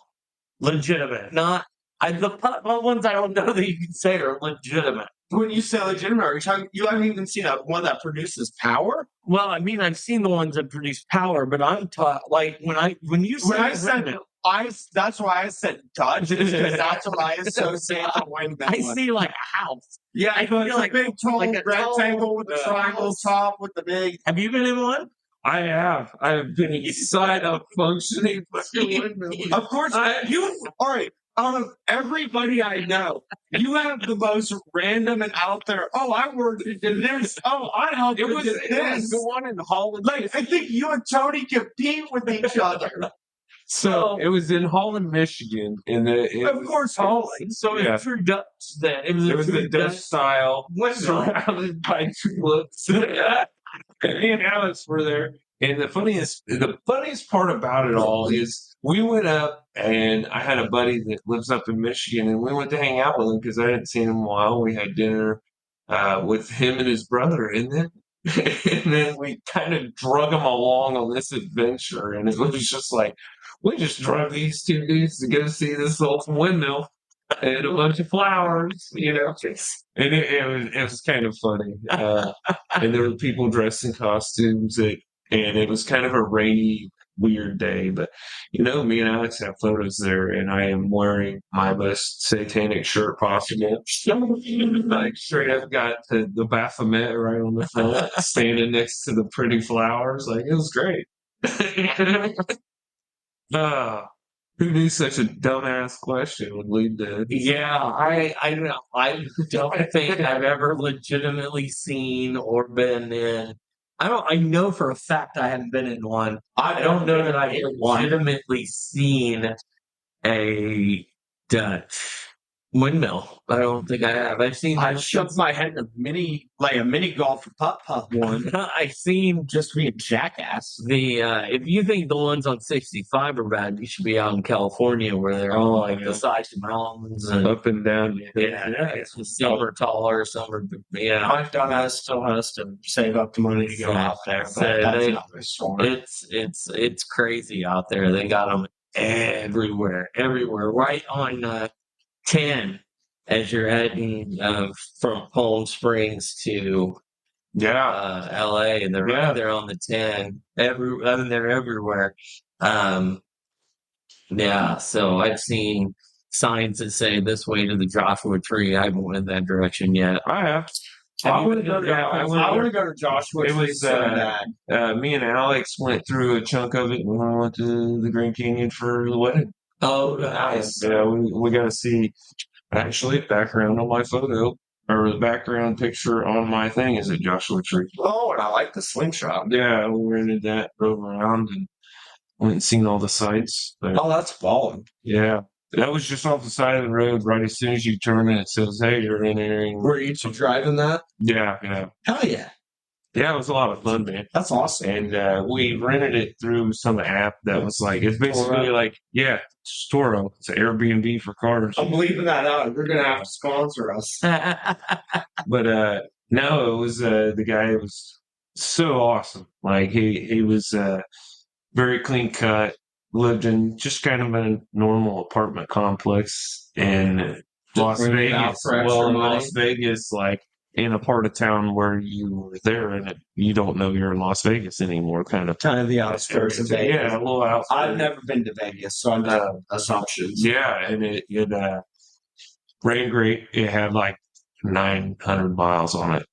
Legitimate, not the putt ones. I don't know that you can say are legitimate. When you say legitimate, are you talking? You haven't even seen one that produces power. Well, I mean, I've seen the ones that produce power, but I'm taught like when you When I said said that's why I said Dutch, because that's what I associate the windmill. I with. see like a house. Yeah, I so feel it's like- a big tall like a rectangle with the tall triangle house. top with the big. Have you been in one? I have. I've been inside a functioning fucking windmill. Of course, all right. out of everybody I know, you have the most random and out there. Oh, I worked in this. Oh, I helped It with was this. the one in Holland. Like, I think you and Tony compete with each other. So it was in Holland, Michigan, and Of course, Holland. So Yeah. it's true Dutch then. it was the Dutch style, surrounded by tulips. And me and Alex were there. And the funniest part about it all is we went up, and I had a buddy that lives up in Michigan, and we went to hang out with him because I hadn't seen him in a while. We had dinner with him and his brother, and then we kind of drug him along on this adventure, and it was just like we just drug these two dudes to go see this old windmill and a bunch of flowers, and it was kind of funny. And there were people dressed in costumes, and it was kind of a rainy, weird day. But me and Alex have photos there, and I am wearing my most satanic shirt possible. Like straight up got the Baphomet right on the front, standing next to the pretty flowers. Like it was great. Who knew such a dumbass question would lead to? Yeah, I don't know. I don't think I've ever legitimately seen or been in. I know for a fact I haven't been in one. I don't know that I've legitimately seen a Dutch windmill. I don't think I have. I've seen. I shook my head at a mini golf putt one. I've seen Just being a jackass. if you think the ones on 65 are bad, you should be out in California where they're all like the size of mountains and Up and down. some are taller, some are My dumbass still has to save up the money to go out there. But So that's another story. it's crazy out there. They got them everywhere, right on 10 as you're heading from Palm Springs to LA, and they're right there on the 10. They're everywhere. So I've seen signs that say this way to the Joshua Tree. I haven't went that direction yet. I have. I want to go to Joshua. It was me and Alex went through a chunk of it when we went to the Grand Canyon for the wedding. Oh, nice. Yeah, we got to see. Actually, background on my photo or the background picture on my thing is a Joshua Tree. Oh, and I like the slingshot. Yeah, we rented that, drove around, and went and seen all the sights. But, Oh, that's balling. yeah, that was just off the side of the road. Right as soon as you turn, it says, "Hey, you're entering." Were you two driving that? Yeah. Hell yeah. Yeah, it was a lot of fun, man. That's awesome. And we rented it through some app that was like, it's basically like, Toro. It's an Airbnb for cars. I'm leaving that out. You're going to have to sponsor us. But no, it was the guy was so awesome. Like he was very clean cut, lived in just kind of a normal apartment complex in Las Vegas. Well, in Las Vegas, like in a part of town where you were there and you don't know you're in Las Vegas anymore, kind of the outskirts of Vegas. Yeah, a little outskirts. I've never been to Vegas, so I'm just assumptions. Yeah, and it ran great. It had like 900 miles on it.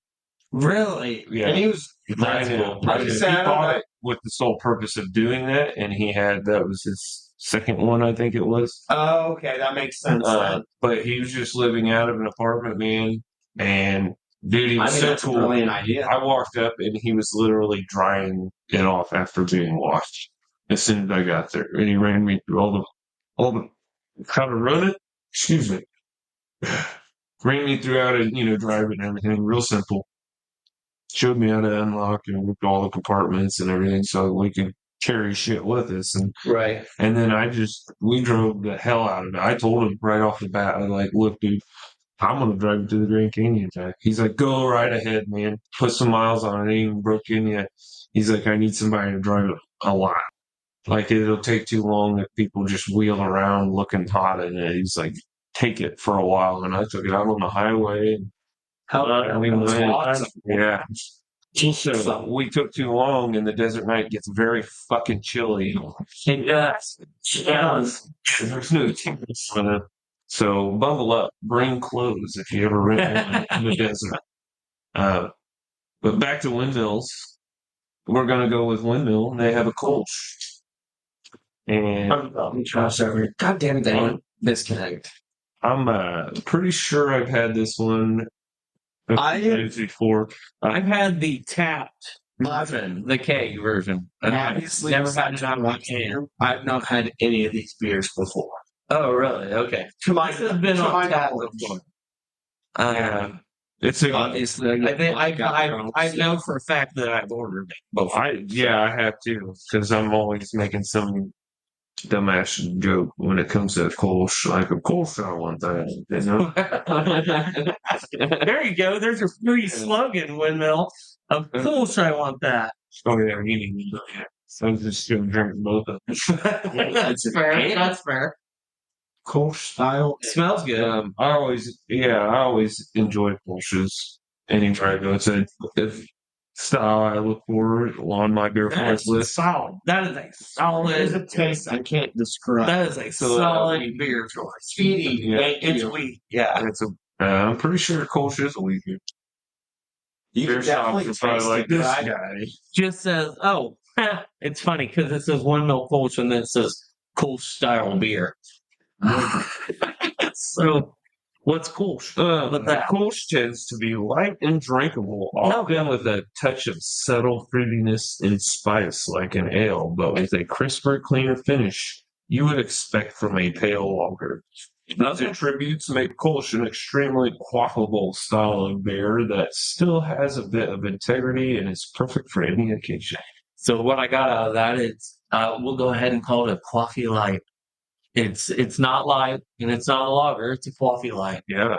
Really? Yeah. And he was He bought it with the sole purpose of doing that, and that was his second one, I think it was. Oh, okay, that makes sense. But he was just living out of an apartment, man, and dude, he was so cool. Really an idea. I walked up, and he was literally drying it off after being washed as soon as I got there, and he ran me through all the how to run it. Excuse me. Ran me through how to drive it and everything. Real simple. Showed me how to unlock and all the compartments and everything so we could carry shit with us. And Right. And then we drove the hell out of it. I told him right off the bat, I was like, look, dude, I'm going to drive you to the Grand Canyon. He's like, go right ahead, man. Put some miles on it. It ain't even broke in yet. He's like, I need somebody to drive it a lot. Like, it'll take too long if people just wheel around looking hot in it. He's like, take it for a while. And I took it out on the highway. Yeah. So we took too long, and the desert night gets very fucking chilly. It does. There's no tickets for it. So bundle up, bring clothes if you ever rent one in the desert. But back to windmills. We're gonna go with Windmill. They have a Kolsch. And God damn it, Dan. disconnect. I'm pretty sure I've had this one a few times before. I've had the tapped version, the K version. Obviously, never besides had John it Watts beer, I've not had any of these beers before. Oh, really? Okay. This has been on tap before. Yeah. It's a, Obviously, I think I know for a fact that I've ordered it before. I have to, because I'm always making some dumbass joke when it comes to Kolsch. Like, of course I want that, you know? There you go. There's your free slogan, Windmill. Of course I want that. Oh, yeah, you need it. So I'm just going to drink both of them. That's fair. That's fair. Kolsch style. It smells good. I always enjoy Kolsch's anywhere I go. It's a style I look for on my beer points list. Solid. That is a solid. There's a taste I can't describe. That is a solid beer choice. Speedy. Yeah. It's wheat. Yeah. I'm pretty sure Kolsch is a wheat beer. You Beer can definitely shops are probably taste like the this guy. guy. Just says, oh, it's funny because it says Windmill Kolsch and then it says Kolsch style beer. So, what's Kolsch? With that? Kolsch tends to be light and drinkable, often with a touch of subtle fruitiness and spice like an ale, but with a crisper, cleaner finish you would expect from a pale lager. These attributes make Kolsch an extremely quaffable style of beer that still has a bit of integrity and is perfect for any occasion. So what I got out of that is we'll go ahead and call it a coffee light. It's not light and it's not a lager. It's a coffee light. Yeah,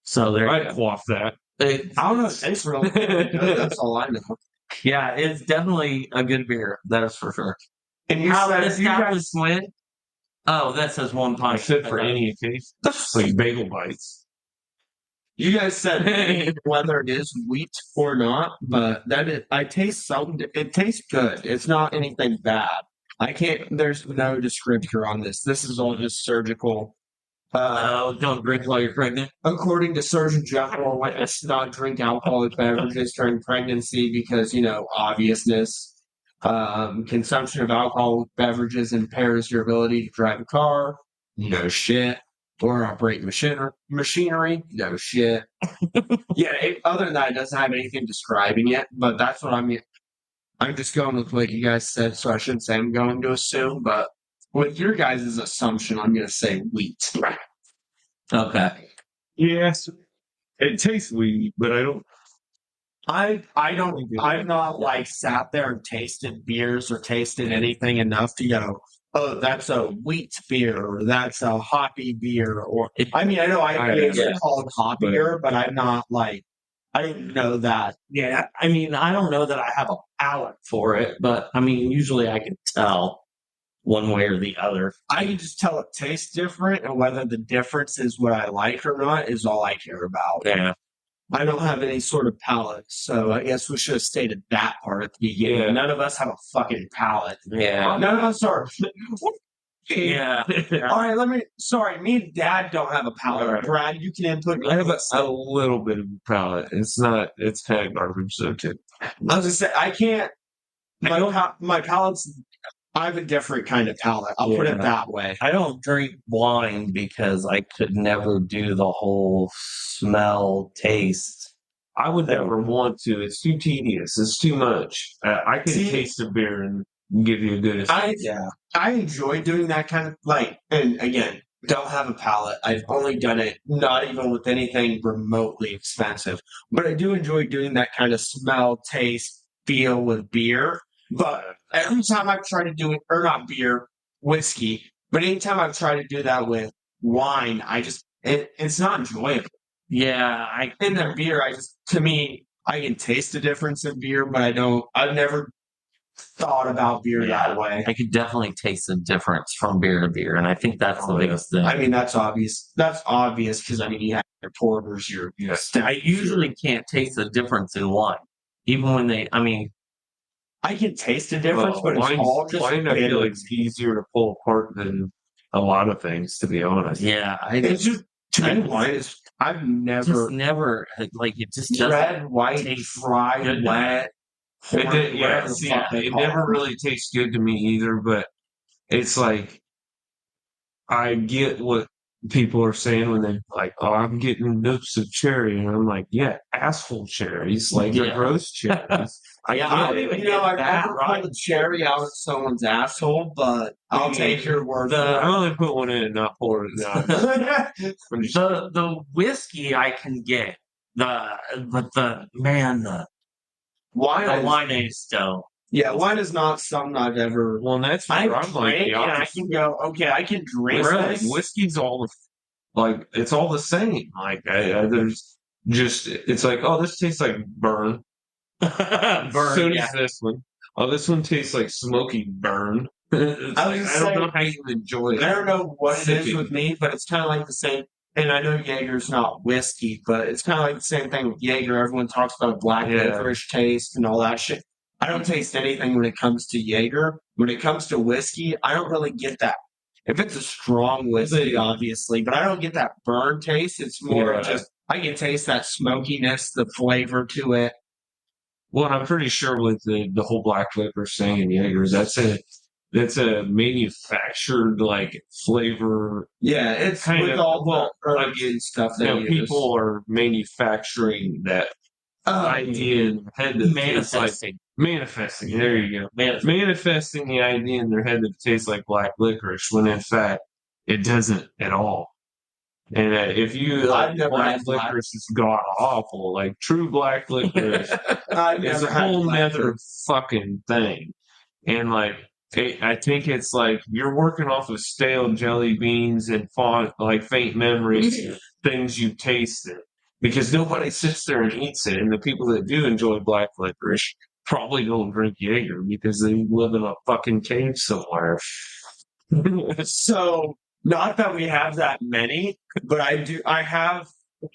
So there. I'd quaff that. I don't know. It's really good. That's all I know. Yeah, it's definitely a good beer. That is for sure. And you How said this you guy guys was win? Oh, that says one I pint. said for any occasion. It's like bagel bites. You guys said whether it is wheat or not, but I taste something. It tastes good. It's not anything bad. I can't. There's no descriptor on this. This is all just surgical. Don't drink while you're pregnant. According to Surgeon General, let's not drink alcoholic beverages during pregnancy because obviousness. Consumption of alcoholic beverages impairs your ability to drive a car. No shit. Or operate machinery. No shit. Other than that, it doesn't have anything describing it, but that's what I'm just going with what you guys said, so I shouldn't say I'm going to assume, but with your guys' assumption, I'm going to say wheat. Okay. Yes, it tastes weedy, but I don't. I've not like sat there and tasted beers or tasted anything enough to go, oh, that's a wheat beer or that's a hoppy beer. Or I know IPAs are called hoppy beer, but I'm not like I didn't know that. Yeah, I don't know that I have a palate for it, but usually I can tell one way or the other. I can just tell it tastes different, and whether the difference is what I like or not is all I care about. Yeah. I don't have any sort of palate, so I guess we should have stated that part at the beginning. Yeah. None of us have a fucking palate. Yeah. None of us are. Yeah. All right, sorry, me and Dad don't have a palate. All right. Brad, you can input. I have a little bit of a palate. It's kind of garbage though too. I was gonna say I can't. My palate's. I have a different kind of palate. I'll put it that way. I don't drink wine because I could never do the whole smell, taste. I would never want to. It's too tedious. It's too much. I can taste a beer and give you a good. I enjoy doing that kind of and again, don't have a palate. I've only done it not even with anything remotely expensive, but I do enjoy doing that kind of smell, taste, feel with beer. But every time I've tried to do it, or not beer, whiskey, but anytime I've tried to do that with wine, it's not enjoyable. Yeah, In the beer, to me, I can taste the difference in beer, but I've never thought about beer that way. I could definitely taste the difference from beer to beer, and I think that's the biggest thing. That's obvious. That's obvious because you have your porters, your I usually can't taste the difference in wine, even when I can taste the difference, but it's all just wine. I feel like it's easier to pull apart than a lot of things, to be honest. Yeah, it's just to me, wine is. I've never it just red, white, dry, wet. It never really tastes good to me either. But it's like I get what people are saying when they like, oh, I'm getting nips of cherry, and I'm like, yeah, asshole cherries, like they're gross cherries. I don't even, I've never put a cherry out of someone's asshole, but I'll take your word for I it. only put one in and not pour it down. The whiskey I can get. The wine is though. Yeah, wine is not something I've ever. Well, and that's I where I'm like drink the and I opposite. can go, okay, I can drink this. Whiskey's all like it's all the same. Like there's just it's like, oh, this tastes like burn. So does this one. Oh, this one tastes like smoky burn. It's I like, was I just don't saying- know how you enjoy it. I don't know what it is Sipping. with me, but it's kind of like the same. And I know Jaeger's not whiskey, but it's kind of like the same thing with Jaeger. Everyone talks about black Yeah. licorice taste and all that shit. I don't taste anything when it comes to Jaeger. When it comes to whiskey, I don't really get that. If it's a strong whiskey, obviously, but I don't get that burn taste. It's more Yeah. just I can taste that smokiness, the flavor to it. Well, and I'm pretty sure with the whole black licorice thing in Jaegers, that's a manufactured like flavor. Yeah, it's Kind with of- all well, the herbs and stuff they use. People are manufacturing that idea in their head that tastes like manifesting. There you go. Manifesting the idea in their head that it tastes like black licorice, when in fact it doesn't at all. And if you I've never black had black- licorice is god awful. Like true black licorice I've is never a had whole black nother fucking thing. And like, I think it's like you're working off of stale jelly beans and like faint memories, things you tasted. Because nobody sits there and eats it. And the people that do enjoy black licorice probably don't drink Jaeger because they live in a fucking cave somewhere. So, not that we have that many, but I have,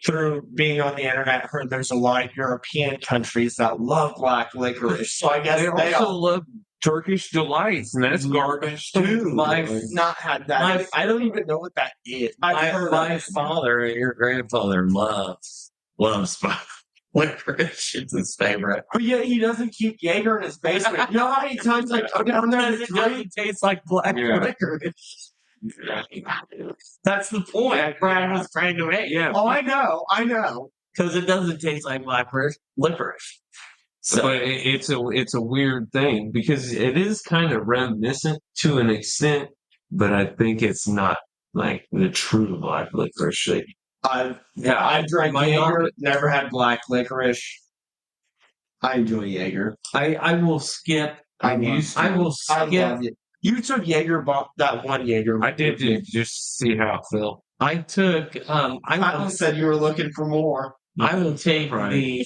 through being on the internet, heard there's a lot of European countries that love black licorice. So I guess They also love Turkish delights, and that's garbage too. I've not had that. I don't even know what that is. I've heard My of it. father and your grandfather loves licorice. It's his favorite. But yet he doesn't keep Jaeger in his basement. You know how many times I go down there and It doesn't taste like black Yeah. licorice. That's the point Brian was trying to make. Yeah, Oh, I know. Because it doesn't taste like black licorice. So, but it's a weird thing because it is kind of reminiscent to an extent, but I think it's not like the true black licorice thing. I've drank my Jaeger, daughter- never had black licorice. I enjoy Jaeger. I will skip. I will skip. It. You took Jaeger, that one Jaeger. I did just see how it felt. I took. I said you were looking for more. I will take Right.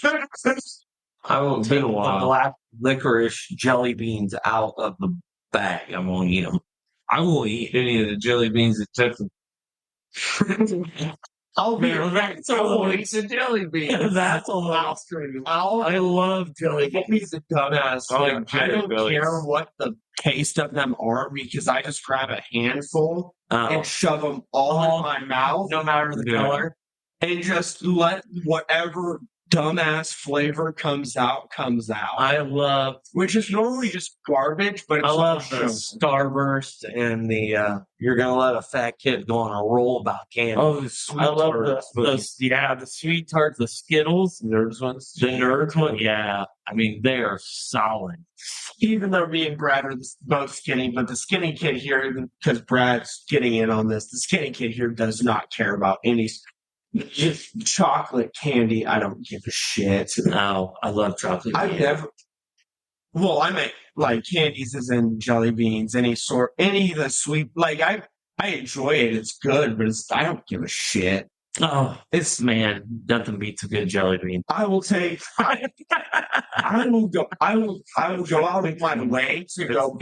I will It's take been a the while. black licorice jelly beans out of the bag. I'm gonna eat them. I won't eat any of the jelly beans that took them. I'll be That's I a won't little. eat the jelly beans. That's a little extreme. I love jelly beans. He's a dumbass. I like I jelly don't bellies. care what the taste of them are because I just grab a handful and shove them all in my mouth, No matter the Yeah. color. and just let whatever dumbass flavor comes out. I love. Which is normally just garbage, but it's I love the awesome. Starburst and the. You're gonna let a fat kid go on a roll about candy. Oh, the sweet I love tarts, the sweet tarts, the Skittles, nerds ones. the Nerds one. Yeah, I mean they are solid. Even though me and Brad are both skinny, but the skinny kid here, because Brad's getting in on this, the skinny kid here does not care about any just chocolate candy. I don't give a shit. No, I love chocolate. I've never. Well, I mean, like candies as in jelly beans, any of the sweet. Like I enjoy it. It's good, but I don't give a shit. Oh, it's man, nothing beats a good jelly bean. I will take. I will go out of my way to go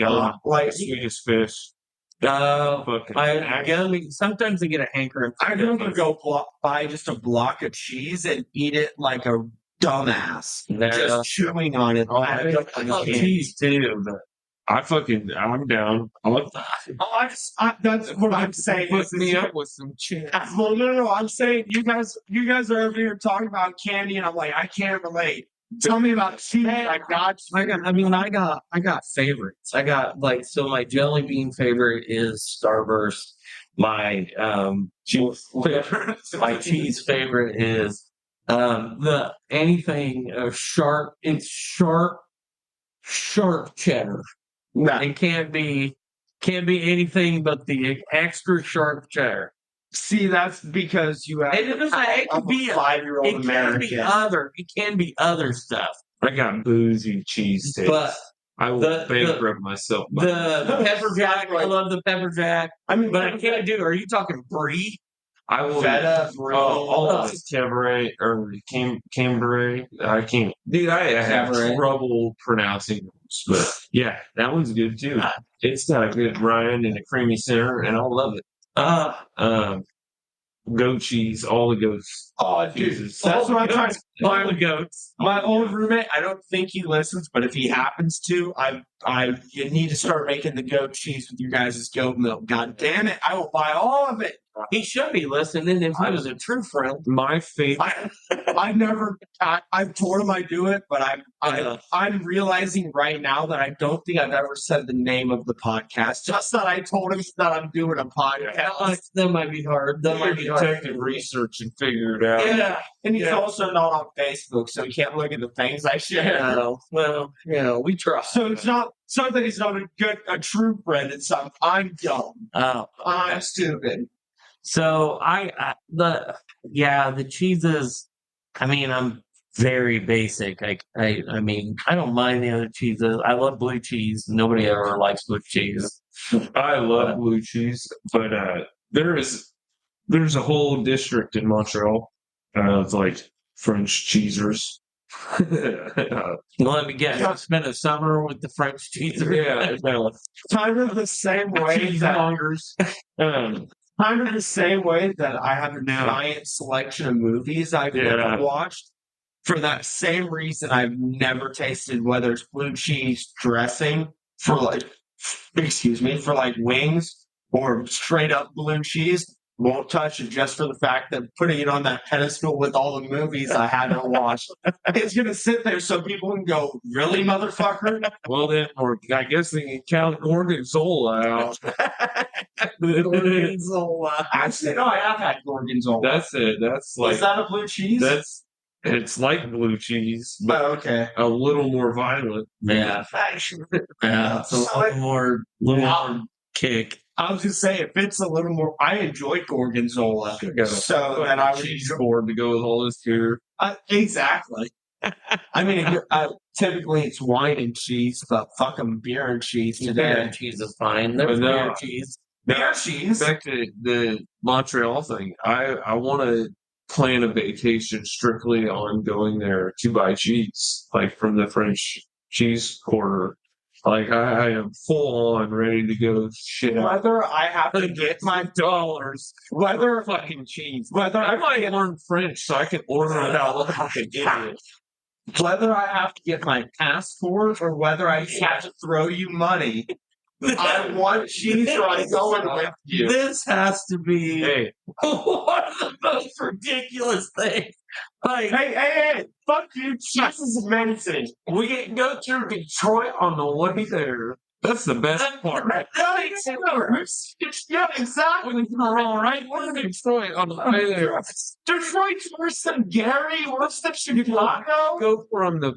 like. Sweetest fish. Fucking Sometimes I get a hankering. I'm gonna go buy just a block of cheese and eat it like a dumbass, just chewing on it. I love cheese too, but I'm down. That's what I'm saying. Put me up with some cheese. Well, no. I'm saying you guys are over here talking about candy, and I'm like, I can't relate. Tell me about cheese. I got I got favorites. I got so my jelly bean favorite is Starburst. my cheese favorite. My cheese favorite is the anything sharp. It's sharp cheddar. Nah. It can't be anything but the extra sharp cheddar. See, that's because you have And it doesn't- it I'm could be a a- 5-year-old It can be American. other stuff. I got boozy cheese taste. But I will the- bankrupt myself. by the pepper jack, I love the pepper jack. I mean, But I can't do. Are you talking brie? I will feta, brie, all of it, cabaret or cambray. I can't, dude. I have Cabaret. trouble pronouncing those, but yeah, that one's good too. It's got a good rind and a creamy center, and I love it. Goat cheese, all the goats. Oh, dude, cheeses. that's what I'm trying to. All the goats. My old roommate, I don't think he listens, but if he happens to, you need to start making the goat cheese with your guys' goat milk. God damn it, I will buy all of it. He should be listening if he was a true friend. My favorite. I've told him I do it, but I'm realizing right now that I don't think I've ever said the name of the podcast. Just that I told him that I'm doing a podcast. That might be hard. That might be hard. Detective research and figure it out. Yeah, and he's also not on Facebook, so he can't look at the things I share. Well, we try. So it's not that he's not a true friend. It's I'm dumb. I'm stupid. So the cheeses. I mean, I'm very basic. I mean, I don't mind the other cheeses. I love blue cheese. Nobody ever likes blue cheese. I love blue cheese, but there's a whole district in Montreal of like French cheesers. Let me guess. I spent a summer with the French cheeser. Yeah, Kind of the same way kind of the same way that I have a giant selection of movies I've never watched. For that same reason, I've never tasted whether it's blue cheese dressing for like wings or straight up blue cheese. Won't touch it just for the fact that putting it on that pedestal with all the movies I haven't watched. It's going to sit there so people can go, really, motherfucker? Well, then, or I guess they can count Gorgonzola out. Gorgonzola. Actually, no, I have had Gorgonzola. That's it. That's like. Is that a blue cheese? It's like blue cheese, but okay. a little more violent. Yeah. Yeah. It's a little more kick. I was just saying, if it's a little more, I enjoy Gorgonzola. So then I would cheese board to go with all this here. Exactly. I mean, typically it's wine and cheese, but fucking beer and cheese today. Beer and cheese is fine. There's beer cheese. Beer cheese. Back to the Montreal thing. I want to plan a vacation strictly on going there to buy cheese, like from the French cheese quarter. Like I am full on ready to go shit out. Whether I have to get my dollars, whether Fucking cheese. whether I might learn French so I can order it out like an idiot. whether I have to get my passport or whether I just have to throw you money, I want cheese or I'm going with you. This has to be Hey, one of the most ridiculous things. Like, Hey, fuck you, cheese is amazing. we can go through Detroit on the way there. That's the best part. Yeah, exactly. We can roll right through Detroit on the way there. Detroit's worse than Gary, worse than Chicago. Go from the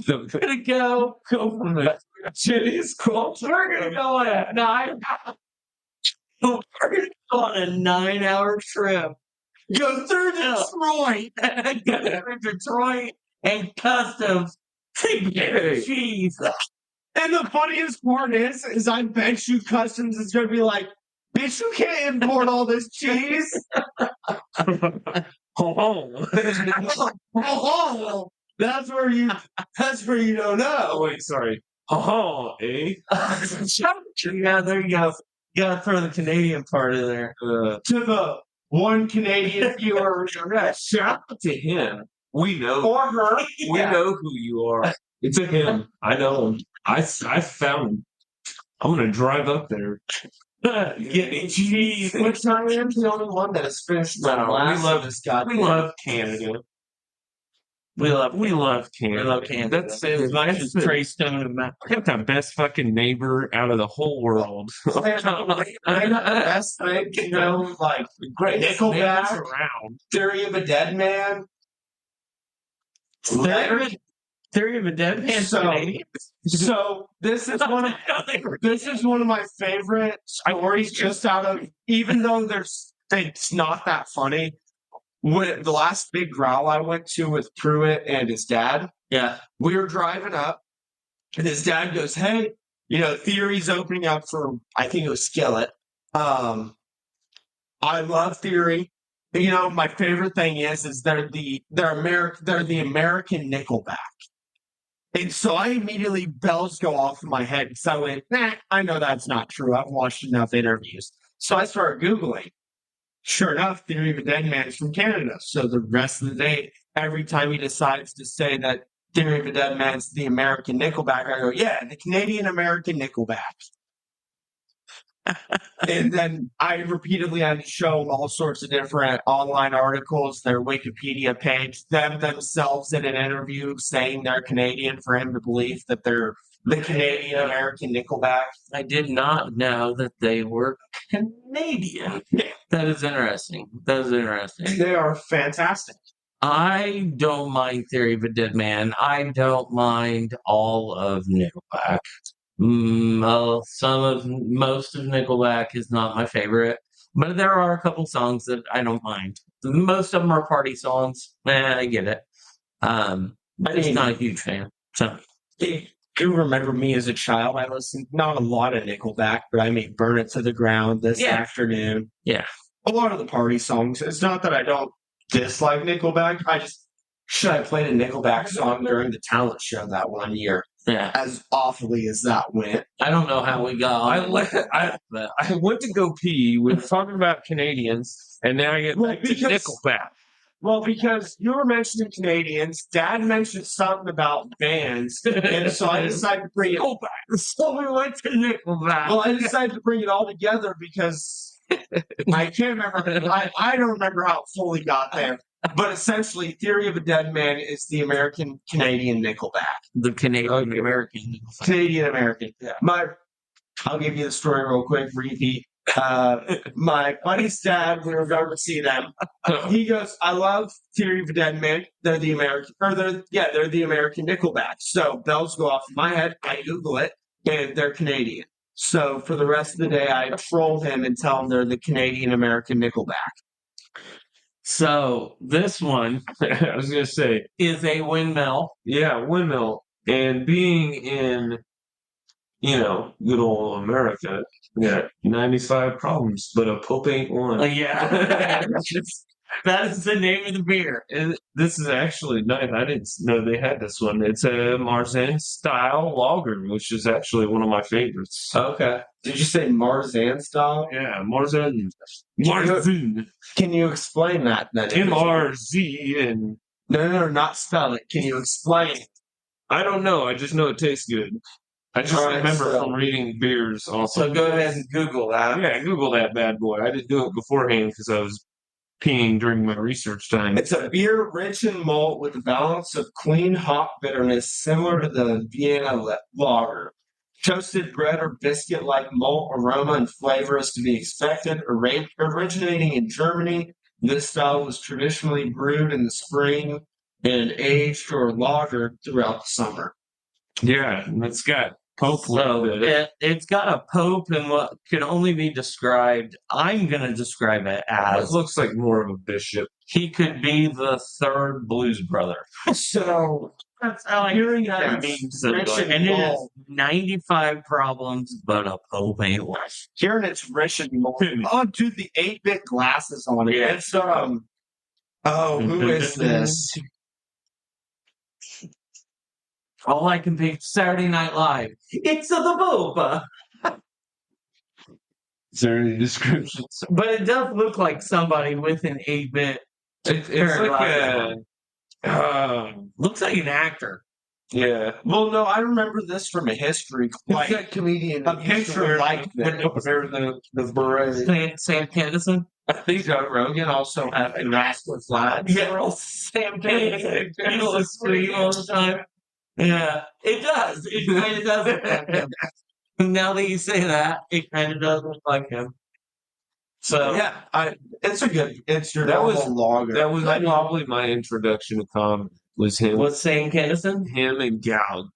gonna go from the shittiest culture. We're gonna go on a 9-hour trip. Go through Detroit. Go through Detroit and customs to get cheese. And the funniest part is I bet you customs is going to be like, bitch, you can't import all this cheese. Oh, that's where you don't know. Oh, wait, sorry. Oh, eh? Yeah, there you go. You gotta throw the Canadian part in there. To the one Canadian viewer, Shout out to him. We know. or her. We know who you are. It's a him. I know him. I found him. I'm gonna drive up there. Getting cheese. Which I am the only one that has finished my No, last we love this goddamn. We love Canada. We love Canada. We love Canada. That's as much as Trey Stone and Matt. I got the best fucking neighbor out of the whole world. I got the best thing, like Great Nickelback, around. Theory of a Dead Man. Theory of a Dead Man. So this is one of my favorite stories. Just out of, even though it's not that funny. When the last big growl I went to with Pruitt and his dad, we were driving up, and his dad goes, "Hey, Theory's opening up for, I think it was Skillet. I love Theory. My favorite thing is they're the American Nickelback." And so I immediately, bells go off in my head. So I went, I know that's not true. I've watched enough interviews. So I started Googling. Sure enough, Theory of a Dead Man is from Canada. So the rest of the day, every time he decides to say that Theory of a Dead Man is the American Nickelback, I go, yeah, the Canadian American Nickelback. And then I repeatedly had to show him all sorts of different online articles, their Wikipedia page, them themselves in an interview saying they're Canadian for him to believe that they're the Canadian American Nickelback. I did not know that they were Canadian. That is interesting. They are fantastic. I don't mind Theory of a Dead Man. I don't mind all of Nickelback. Most of Nickelback is not my favorite, but there are a couple songs that I don't mind. Most of them are party songs. I get it. I'm just not a huge fan. So, you remember me as a child? I listened not a lot of Nickelback, but I made "Burn It to the Ground" this afternoon. Yeah, a lot of the party songs. It's not that I don't dislike Nickelback. I played a Nickelback song during the talent show that one year. Yeah. As awfully as that went. I don't know how we got on. I went to go pee. We were talking about Canadians, and now I get back to Nickelback. Well, because you were mentioning Canadians, Dad mentioned something about bands, and so I decided to bring it all back. So we went to Nickelback. Well, I decided to bring it all together because I can't remember. I don't remember how it fully got there. But essentially, Theory of a Dead Man is the American-Canadian Nickelback. The Canadian-American. Canadian-American. Yeah. I'll give you the story real quick, repeat. My buddy's dad, we were going to see them. He goes, "I love Theory of a Dead Man. They're the American Nickelback." So bells go off in my head. I Google it, and they're Canadian. So for the rest of the day, I troll him and tell him they're the Canadian-American Nickelback. So this one, I was going to say, is a windmill. Yeah, windmill. And being in, good old America, we got 95 problems, but a Pope ain't one. Yeah. That is the name of the beer. This is actually nice. I didn't know they had this one. It's a Marzen style lager, which is actually one of my favorites. Okay. Did you say Marzen style? Yeah, Marzen. Can you explain that then? MRZ. No, not spell it. Can you explain it? I don't know. I just know it tastes good. I just remember from reading beers also. So go ahead and Google that. Yeah, Google that bad boy. I didn't do it beforehand because I was peeing during my research time. It's a beer rich in malt with a balance of clean hop bitterness similar to the Vienna lager. Toasted bread or biscuit-like malt aroma and flavor is to be expected. Originating in Germany, this style was traditionally brewed in the spring and aged or lagered throughout the summer. Yeah, and it's got Pope. So it's got a Pope and what could only be described. I'm going to describe it as. It looks like more of a bishop. He could be the third Blues Brother. So that's how I hearing that means. And it is 95 problems, but a Pope ain't one. Hearing it's rich and malt. Oh, dude, the 8-bit glasses on it. Yeah. It's who is this? All I can think Saturday Night Live. It's the Boba. Is there any descriptions? But it does look like somebody with an 8-bit. It's like looks like an actor. Yeah. Well, no, I remember this from a history. Like that comedian. A picture like that. The beret. Sam Kinison? I think Joe Rogan also had a rascal flag. Yeah, real Sam Kinison. People will scream all the time. Yeah, it does. It kind of does look like him. Now that you say that, it kind of does look like him. So Yeah, it's your That was- normal logger. That was probably my introduction to comedy. Was him, what's Sam Kinison? him and Gal.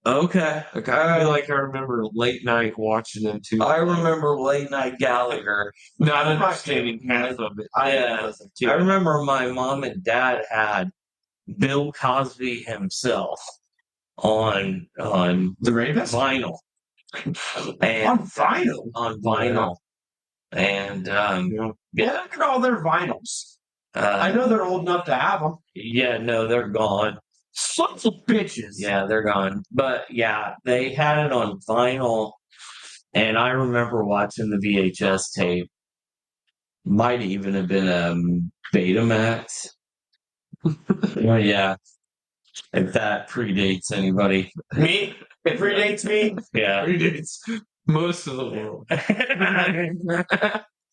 Okay. Like I feel like I remember late night watching them too. I remember Late Night Gallagher. not understanding half of it. Yeah. I remember my mom and dad had Bill Cosby himself on The Ravens? vinyl. On And vinyl. on vinyl. And Yeah, look at all their vinyls. I uh, know they're old enough to have them. yeah, no, they're gone. Sons of bitches. Yeah, they're gone. But yeah, they had it on vinyl, and I remember watching the VHS tape. Might even have been a Betamax. Well, yeah, if that predates anybody. Me? It predates me. Yeah. It's most of the world.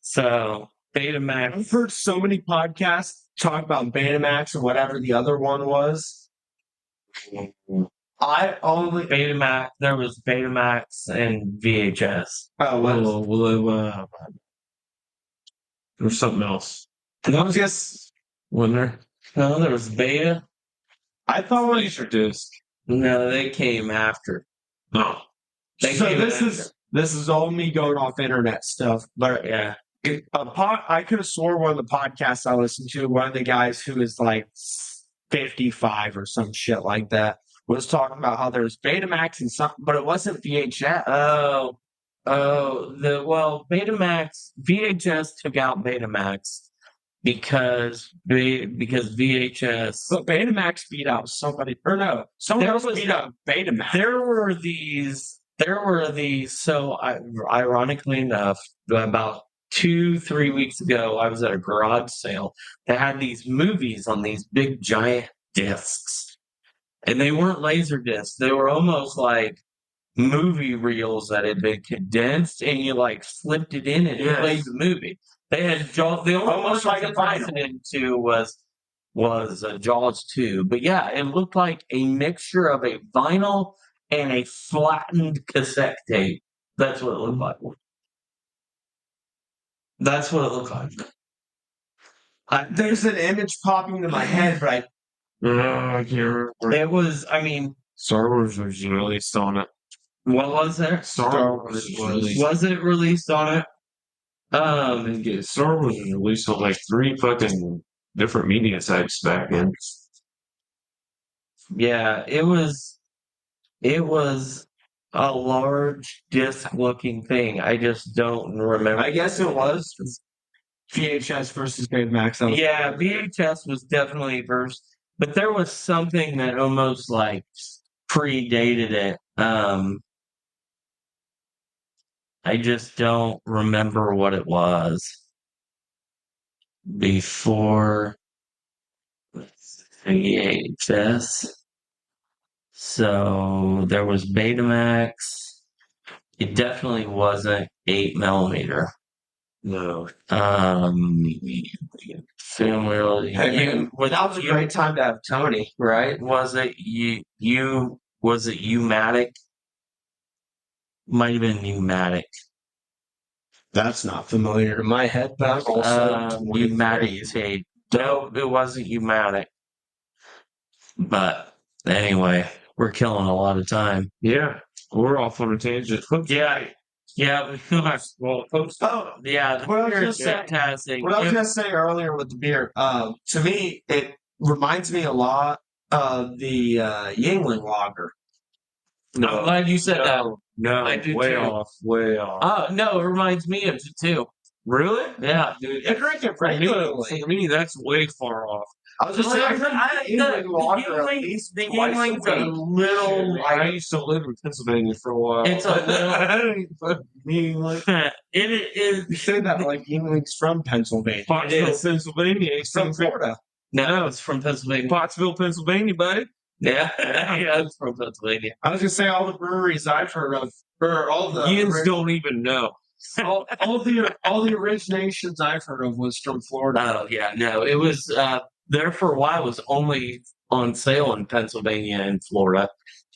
So I've Betamax. heard so many podcasts talk about Betamax or whatever the other one was. I only. Betamax. There was Betamax and VHS. Oh, Well, there's something else. I was just. Wasn't there? No, there was Beta. I thought. Laserdisc. No, they came after. No. They So came this after. this is all me going off internet stuff, but Yeah. I could have swore one of the podcasts I listened to, one of the guys who is like 55 or some shit like that, was talking about how there's Betamax and something, but it wasn't VHS. Betamax VHS took out Betamax because VHS. But Betamax beat out somebody, or no, someone There else was- beat out Betamax. There were these. So ironically enough, about 2-3 weeks ago, I was at a garage sale. They had these movies on these big giant discs, and they weren't laser discs. They were almost like movie reels that had been condensed, and you like flipped it in and it Yes. played the movie. They had Jaws. The only Almost one like I a could listen into was Jaws 2. But yeah, it looked like a mixture of a vinyl and a flattened cassette tape. That's what it looked like. That's what it looked like. There's an image popping into my head, but I I can't remember. It was, I mean, Star Wars was released on it. what was there? Star Wars was released. Was it released on it? Star Wars was released on like 3 fucking different media sites back then. Yeah, it was a large disc looking thing. I just don't remember. I guess it was VHS versus Betamax. That was- Yeah, VHS was definitely first, but there was something that almost like predated it. I just don't remember what it was before VHS. So there was Betamax. It definitely wasn't 8mm. No. Film reel. That was a great time to have Tony, right? Was it was it U-matic? Might have been pneumatic. That's not familiar to my head, but I'm also U-matic tape. No, it wasn't U-matic. But anyway, we're killing a lot of time. Yeah. We're off on a tangent. Yeah, we feel like Oh, yeah, the What I was beer is gonna say- fantastic. what I was gonna say earlier with the beer, to me, it reminds me a lot of the Yingling lager. I'm glad you said that. No, I do way too. off, way off. No, it reminds me of it too. Really? Yeah, dude. I drink it For me, regularly. for me, that's way far off. I was just saying, I drink Yingling lager at least the twice a Yingling's a week. little I used to live in Pennsylvania for a while. It's a little- Yingling. it is. You say that like Yingling's from Pennsylvania. Pottsville, is. Pennsylvania. It's from Florida. No, it's from Pennsylvania. Pottsville, Pennsylvania, buddy. Yeah, yeah, it's from Pennsylvania. I was gonna say all the breweries I've heard of, or all the Yins don't even know. all the originations I've heard of was from Florida. Oh yeah, no, it was there for a while. It was only on sale in Pennsylvania and Florida,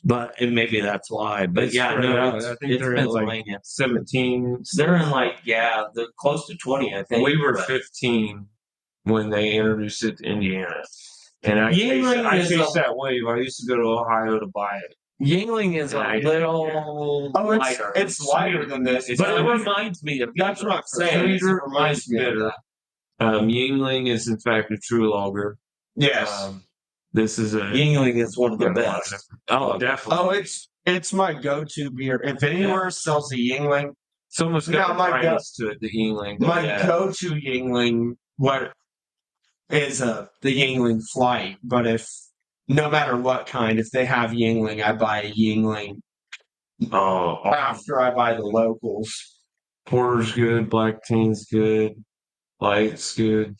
and maybe that's why. But It's yeah, spread no, out. it's, I think it's they're at like Pennsylvania. 17. They're in like they're close to 20, I think. We were but- 15 when they introduced it to Indiana. And I Yingling is chased that wave. I used to go to Ohio to buy it. Yingling is Yeah, a little Oh, lighter. it's lighter than this. But it reminds me of That's what I'm saying. Sweeter, It reminds me of bitter. that. Yingling is in fact a true lager. Yes. This is a Yingling is one of the got a lot of best. Oh, definitely. Oh, it's my go-to beer. If anywhere sells a Yingling, It's almost Now, got my the brightness to it, the Yingling. my Yeah. go-to Yingling what is the Yingling Flight. But if no matter what kind, if they have Yingling, I buy a Yingling Oh, after I buy the locals. Porter's good. Black Tea's good. Light's good.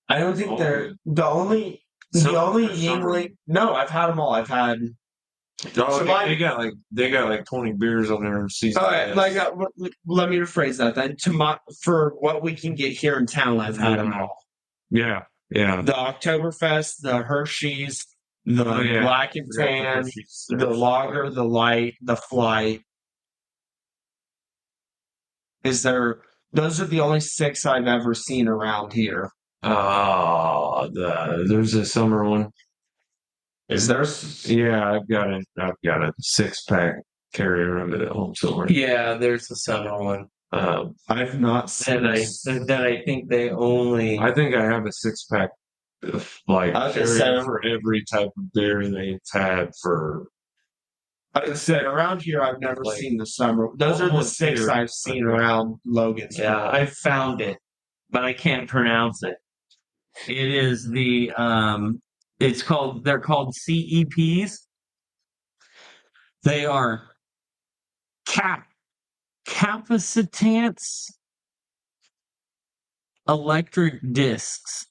I don't think they're the only So- Yingling. No, I've had them all. I've had. Oh, So they got like 20 beers on their season. All right, let me rephrase that then. For what we can get here in town, I've had them all. Yeah. The Oktoberfest, the Hershey's, the Oh, yeah. Black and Tan, the Lager, the Light, the Flight. Those are the only 6 I've ever seen around here. There's a summer one. Is there? Yeah, I've got a 6-pack carrier of it at home somewhere. Yeah, there's the summer one. I've not seen That I think they only. I think I have a 6-pack like I was carrier just saying- for every type of beer they've had for. I said around here I've never Like, seen the summer. Those are the almost 6 here. I've seen around Logansport. Yeah, I found it, but I can't pronounce it. It is they're called CEPs. They are capacitance electric discs.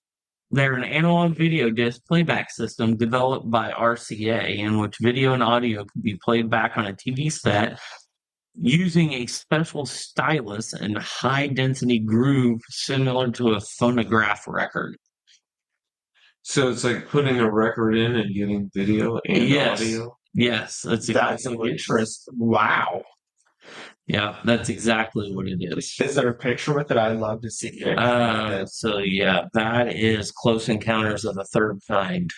They're an analog video disc playback system developed by RCA in which video and audio can be played back on a TV set using a special stylus and high density groove similar to a phonograph record. So it's like putting a record in and getting video and Yes. audio. Yes, that's That's exactly what it is. interesting. Wow. Yeah, that's exactly what it is. Is there a picture with it? I'd love to see it. So yeah, that is Close Encounters of the Third Kind.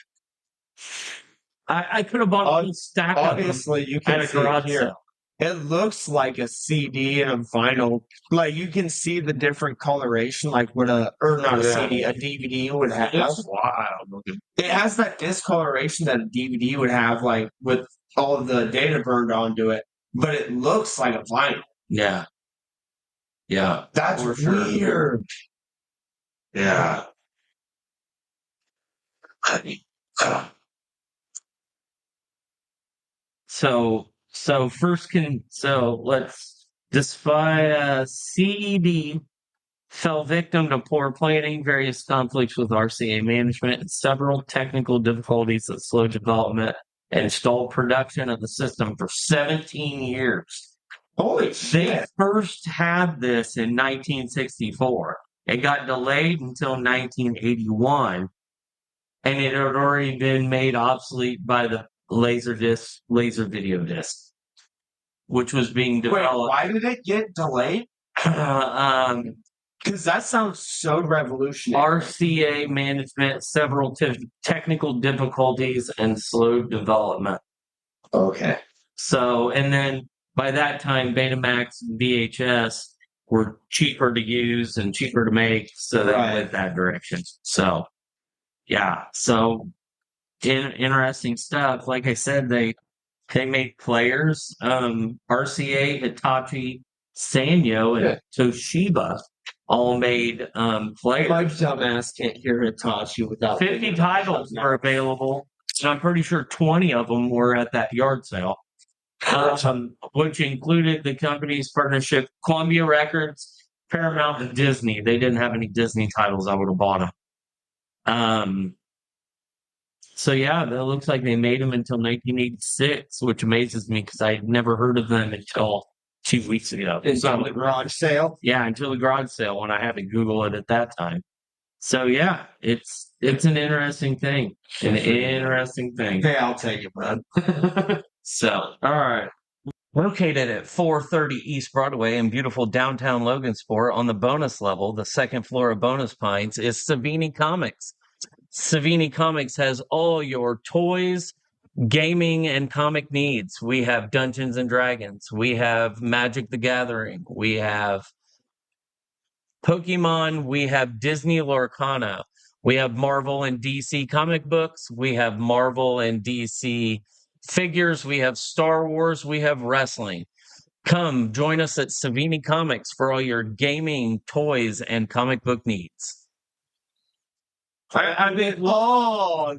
I could have bought a whole stack of them Obviously, you at can a see it garage here. sale. It looks like a CD and a vinyl. Like you can see the different coloration, like what not a Yeah. CD, a DVD would have. It's wild looking. It has that discoloration that a DVD would have, like with all of the data burned onto it. But it looks like a vinyl. Yeah. Yeah. That's For sure. weird. Yeah. Let's despite CED fell victim to poor planning, various conflicts with RCA management, and several technical difficulties that slowed development and stalled production of the system for 17 years. Holy They shit. first had this in 1964. It got delayed until 1981, and it had already been made obsolete by the laser video disc, which was being Wait, developed. why did it get delayed? Because that sounds so revolutionary. RCA management, several technical difficulties, and slowed development. Okay. So, and then by that time, Betamax and VHS were cheaper to use and cheaper to make, so they Right. went that direction. So, yeah. So, interesting stuff. Like I said, they made players. RCA, Hitachi, Sanyo, and Toshiba all made players. My dumbass can't hear Hitachi without 50 titles were available, and I'm pretty sure 20 of them were at that yard sale, which included the company's partnership, Columbia Records, Paramount, and Disney. They didn't have any Disney titles. I would have bought them. So yeah, it looks like they made them until 1986, which amazes me because I had never heard of them until 2 weeks ago. Until the garage sale. Yeah, until the garage sale when I had to Google it at that time. So yeah, it's an interesting thing. Hey, I'll take it, bud. So, all right. Located at 430 East Broadway in beautiful downtown Logansport on the bonus level, the second floor of Bonus Pints, is Savini Comics. Savini Comics has all your toys, gaming, and comic needs. We have Dungeons and Dragons. We have Magic the Gathering. We have Pokemon. We have Disney Lorcana. We have Marvel and DC comic books. We have Marvel and DC figures. We have Star Wars. We have wrestling. Come join us at Savini Comics for all your gaming, toys, and comic book needs. I mean,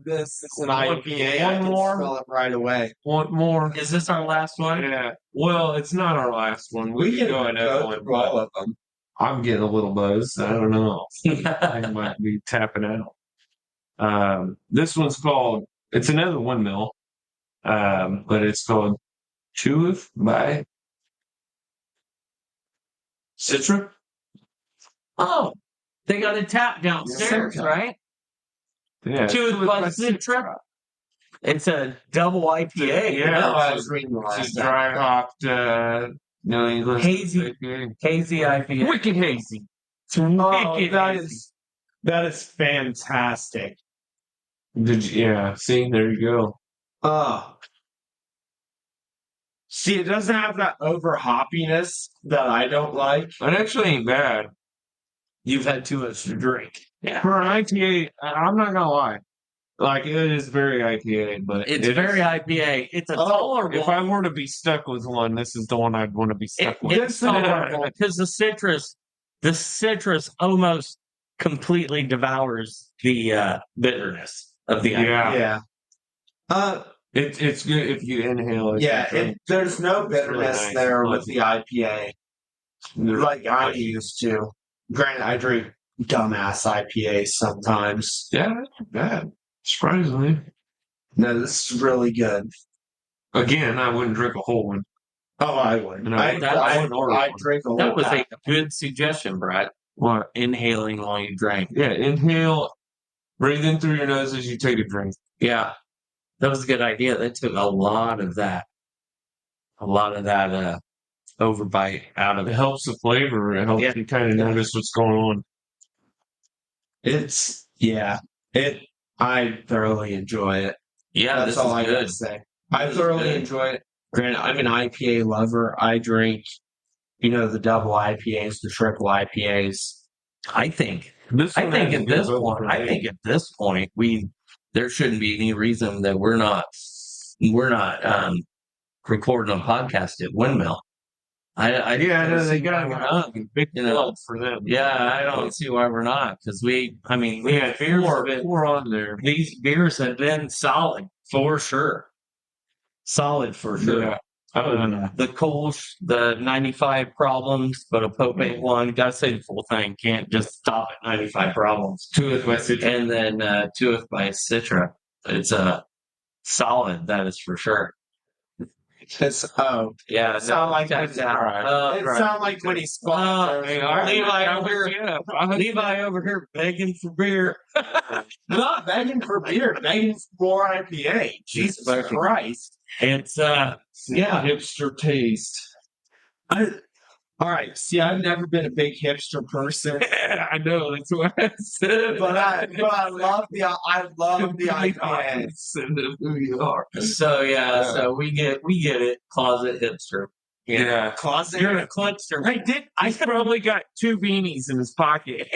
this is an IPA. I can smell it right away. One more. Is this our last one? Yeah. Well, it's not our last one. We can go another one, through all but of them. I'm getting a little buzzed. I don't know. I might be tapping out. This one's called, it's another Windmill, but it's called Cheweth by Citra. Oh, they got a tap downstairs, Yeah. right? Yeah. Cheweth by Citra. It's a double IPA. Yeah. I was reading the It's last a dry hopped New England Hazy. IPA. Hazy IPA. Wicked hazy. Wicked hazy. that is fantastic. Yeah, see, there you go. See, it doesn't have that over hoppiness that I don't like. It actually ain't bad. You've had too much to drink. Yeah. For an IPA, I'm not gonna lie. Like, it is very IPA, but It's very IPA. It's a tolerable. If I were to be stuck with one, this is the one I'd want to be stuck with. It's tolerable because the citrus almost completely devours the bitterness of the IPA. Yeah. It's good if you inhale it. Yeah, there's no bitterness nice. there with the IPA like I'm used to. Granted, I drink dumbass IPAs sometimes. Yeah, that's not bad. Surprisingly. No, this is really good. Again, I wouldn't drink a whole one. Oh, I would. No, I wouldn't order one. drink a That little was a bit. good suggestion, Brad. What? Inhaling while you drank. Yeah, inhale, breathe in through your nose as you take a drink. Yeah, that was a good idea. That took a lot of that overbite out of It it. helps the flavor. It helps you kind of notice what's going on. I thoroughly enjoy it. Yeah, That's this all is I good. gotta say. I thoroughly enjoy it. Granted, I'm an IPA lover. I drink, the double IPAs, the triple IPAs. I think This one has a at good this vote point, for I me. think at this point, there shouldn't be any reason that we're not recording a podcast at Windmill. I know they see got why we're not. big You know, club for them. Yeah, I don't see why we're not because we had beers. Four on there. These beers have been solid for sure. Solid for sure. Yeah. The Kolsch, the 95 problems, but a Pope one. Gotta say the full thing. Can't just stop at 95 problems. Cheweth by Citra. And then Cheweth by Citra. It's solid, that is for sure. Yeah. It sound like that's it right. sound like when he spun. Levi over here begging for beer. Not begging for beer, begging for more IPA. Jesus Christ. It's hipster taste. All right. See, I've never been a big hipster person, I know that's what I said. but I love the IPA. Who you are? so so we get it. Closet hipster. Yeah. Closet. You're a cluster. I probably got 2 beanies in his pocket.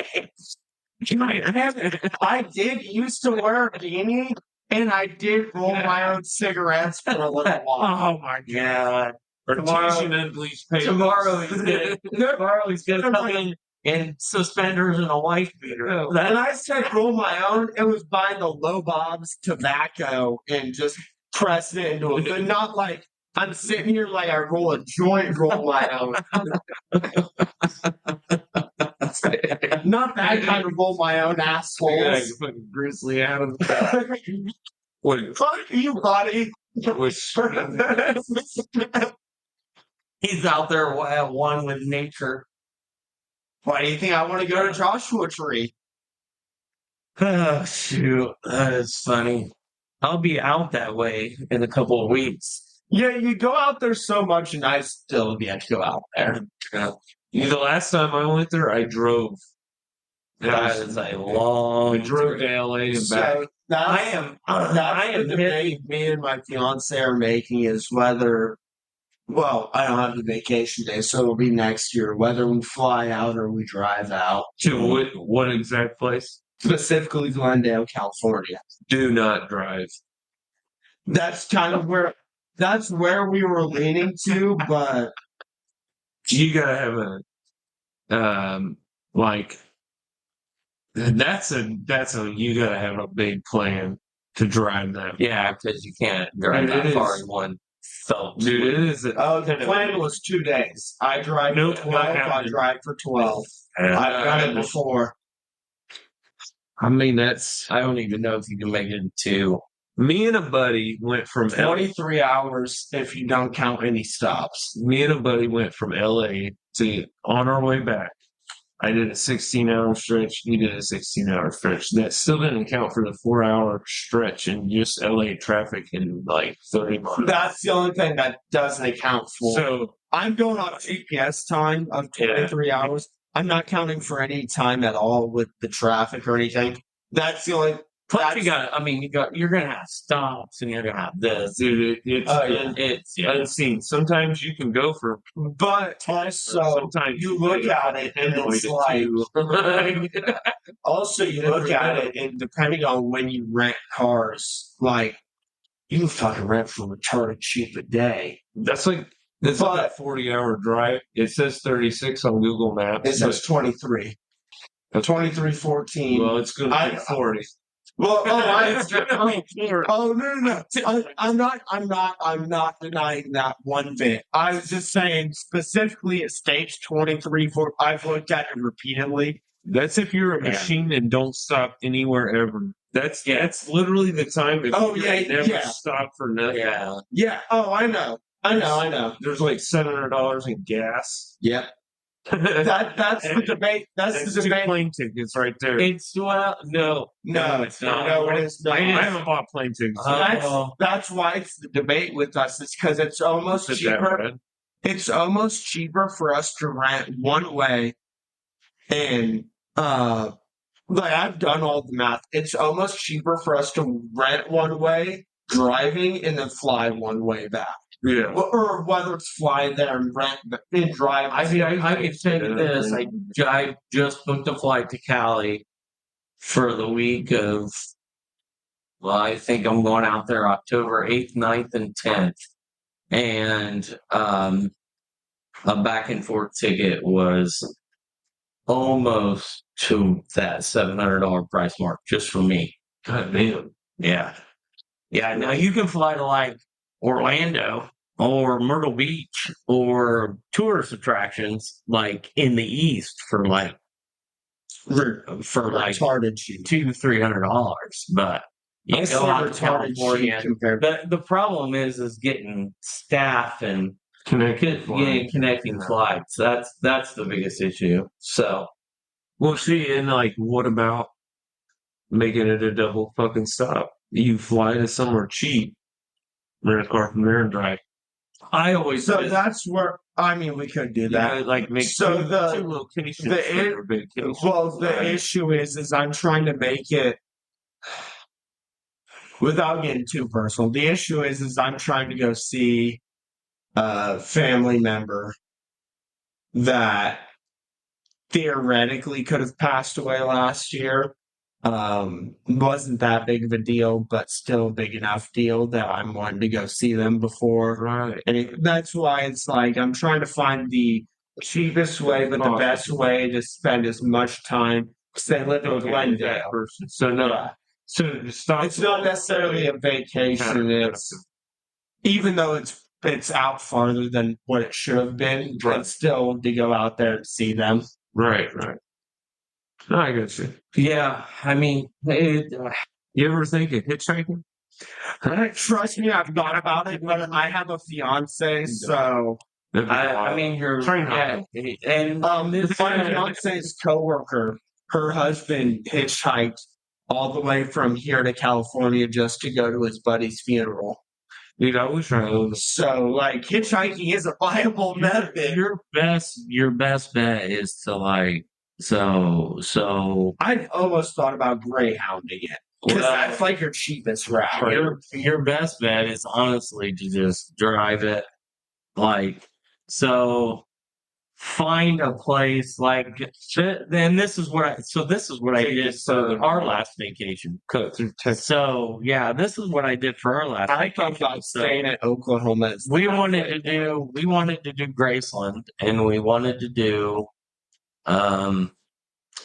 You might have it. I did used to wear a beanie, and I did roll my own cigarettes for a little while. Oh my god. Artesian unbleached paper. Tomorrow he's gonna come in suspenders and a wife beater. And I said roll my own, it was buying the Low Bob's tobacco and just pressing it into it. But not like I'm sitting here like I roll a joint, roll my own. Not that kind of roll my own assholes. Fucking grizzly out of Fuck you, buddy. He's out there at one with nature. Why do you think I want to go to Joshua Tree? Oh, shoot. That is funny. I'll be out that way in a couple of weeks. Yeah, you go out there so much, and I still have yet to go out there. The last time I went there, I drove. That is a I long drove to trip. LA and back. So that's the debate me and my fiance are making is whether, well, I don't have the vacation day, so it'll be next year, whether we fly out or we drive out. To what exact place? Specifically Glendale, California. Do not drive. That's kind of that's where we were leaning to, but You gotta have like that's a you gotta have a big plan to drive that. Yeah, because you can't drive Dude, that it far is- in one felt. Dude, it is. the plan was 2 days. I drive No, for 12, I happened. drive for 12. I've done it before. I mean, that's I don't even know if you can make it in 2. me and a buddy went from 23 hours if you don't count any stops. Me and a buddy went from LA to on our way back. I did a 16-hour stretch. He did a 16-hour stretch. That still didn't count for the 4-hour stretch in just LA traffic in like 30 miles. That's the only thing that doesn't account for. So I'm going on GPS time of 23 hours. I'm not counting for any time at all with the traffic or anything. That's the only. Plus, you're gonna have stops, and you're gonna have this. dude, it's unseen. Sometimes you can go for But also, sometimes you look at it and it's like. Also, you look at it and depending on when you rent cars, like you can fucking rent for retarded cheap a day. that's like a 40-hour drive. It says 36 on Google Maps. It says 23. 23:14. Well, it's going to be 40. Well, no. I'm not denying that one bit. I was just saying specifically it states 23 for I've looked at it repeatedly. That's if you're a machine and don't stop anywhere ever. That's literally the time. If never stop for nothing. Yeah. Yeah. Oh, I know. There's like $700 in gas. Yep. That's the debate. That's the debate. Plane tickets right there. No, it's not. No, it's not. I haven't bought plane tickets. That's why it's the debate with us. It's because it's almost cheaper. It's almost cheaper for us to rent one way, and like I've done all the math. It's almost cheaper for us to rent one way, driving, and then fly one way back. Yeah. Or whether it's fly there and rent and drive. I can tell you this. I just booked a flight to Cali for the week of. Well, I think I'm going out there October 8th, 9th, and 10th, and a back and forth ticket was almost to that $700 price mark just for me. God damn. Yeah. Now you can fly to like Orlando or Myrtle Beach or tourist attractions like in the East for like retarded cheap. $200-$300, but you go out to California. The problem is getting staff and connecting flights. That's the biggest issue. So, well, see, and like, what about making it a double fucking stop? You fly to somewhere cheap, rent a car from there and drive. I always that's where we could do that. Like make two locations. The issue is I'm trying to make it without getting too personal. The issue is I'm trying to go see a family member that theoretically could have passed away last year. Wasn't that big of a deal, but still a big enough deal that I'm wanting to go see them before. Right. And that's why it's like I'm trying to find the cheapest way, but the best way to spend as much time. Because they live in Glendale. So it's not necessarily a vacation. It's even though it's out farther than what it should have been, but still to go out there and see them. Right. No, I got you. Yeah, you ever think of hitchhiking? Trust me, I've thought about it, but I have a fiance, so I mean, Train and the fiance's coworker, her husband hitchhiked all the way from here to California just to go to his buddy's funeral. dude, I wish I owned. So, like, hitchhiking is a viable method. your best bet is to like so I almost thought about Greyhounding it because Well, that's like your cheapest route. your best bet is honestly to just drive it. Like, so find a place like then this is what I did for our last vacation. Cut through Texas. So yeah, this is what I did for our last I thought vacation. about staying at Oklahoma. We wanted to do Graceland, and we wanted to do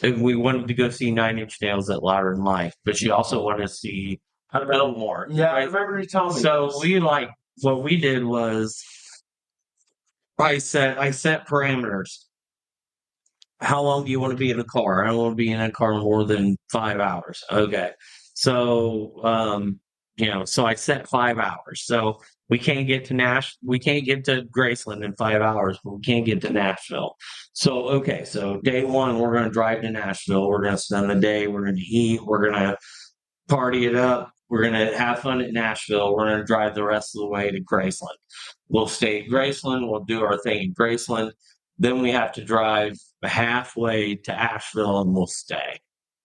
we wanted to go see Nine Inch Nails at Louder Than Life, but she also wanted to see Biltmore. Yeah, I remember you telling me. So what we did was I set parameters. How long do you want to be in a car? I don't want to be in a car more than 5 hours. Okay. So so I set 5 hours. So we can't get to Graceland in 5 hours, but we can't get to Nashville. So okay, so day one we're gonna drive to Nashville. We're gonna spend the day, we're gonna eat, we're gonna party it up. We're going to have fun at Nashville. We're going to drive the rest of the way to Graceland. We'll stay at Graceland. We'll do our thing in Graceland. Then we have to drive halfway to Asheville and we'll stay.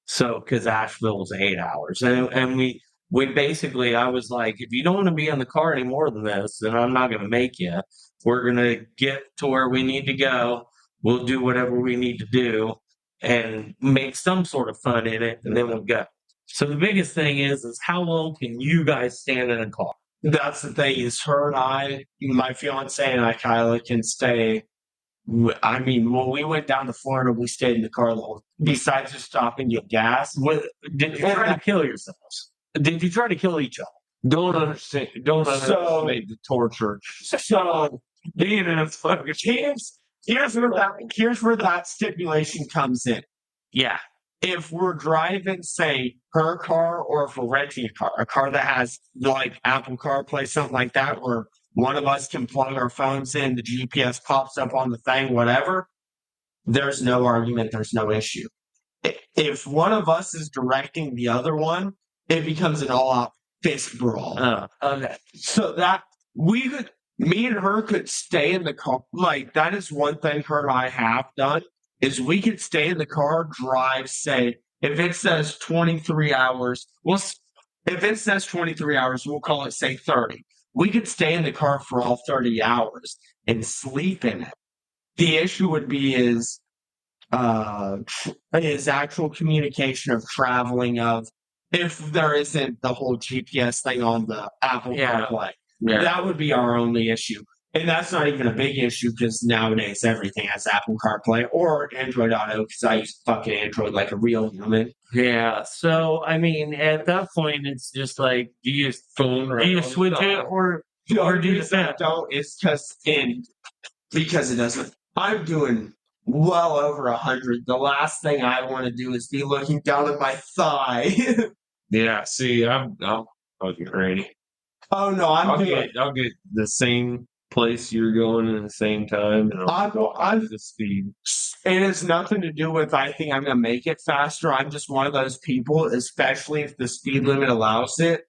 So, because Asheville is 8 hours. And we basically, I was like, if you don't want to be in the car any more than this, then I'm not going to make you. We're going to get to where we need to go. We'll do whatever we need to do and make some sort of fun in it. And then we'll go. So the biggest thing is how long can you guys stand in a car? That's the thing is her and I, my fiance and I, Kyla, can stay. I mean, when we went down to Florida, we stayed in the car the whole. Besides just stopping to get gas, Did you try to kill yourselves? Did you try to kill each other? Don't underestimate the torture. So Being in a fucking here's where that stipulation comes in. Yeah. If we're driving, say, her car, or if we're renting a car that has like Apple CarPlay, something like that, where one of us can plug our phones in, the GPS pops up on the thing, whatever, there's no argument, there's no issue. If one of us is directing the other one, it becomes an all-out fist brawl. Okay. So that me and her could stay in the car. Like, that is one thing her and I have done. Is we could stay in the car, drive, say, if it says 23 hours, we'll call it, say, 30. We could stay in the car for all 30 hours and sleep in it. The issue would be is actual communication of traveling of if there isn't the whole GPS thing on the Apple CarPlay. Yeah. That would be our only issue. And that's not even a big issue because nowadays everything has Apple CarPlay or Android Auto because I use fucking Android like a real human. Yeah. So, I mean, at that point, it's just like, do you switch it or do you don't? It's just because it doesn't. I'm doing well over 100. The last thing I want to do is be looking down at my thigh. Yeah. See, I'll fucking ready. Oh no, I'll get the same place you're going at the same time, and I'll the speed. It has nothing to do with I think I'm gonna make it faster. I'm just one of those people, especially if the speed limit allows it,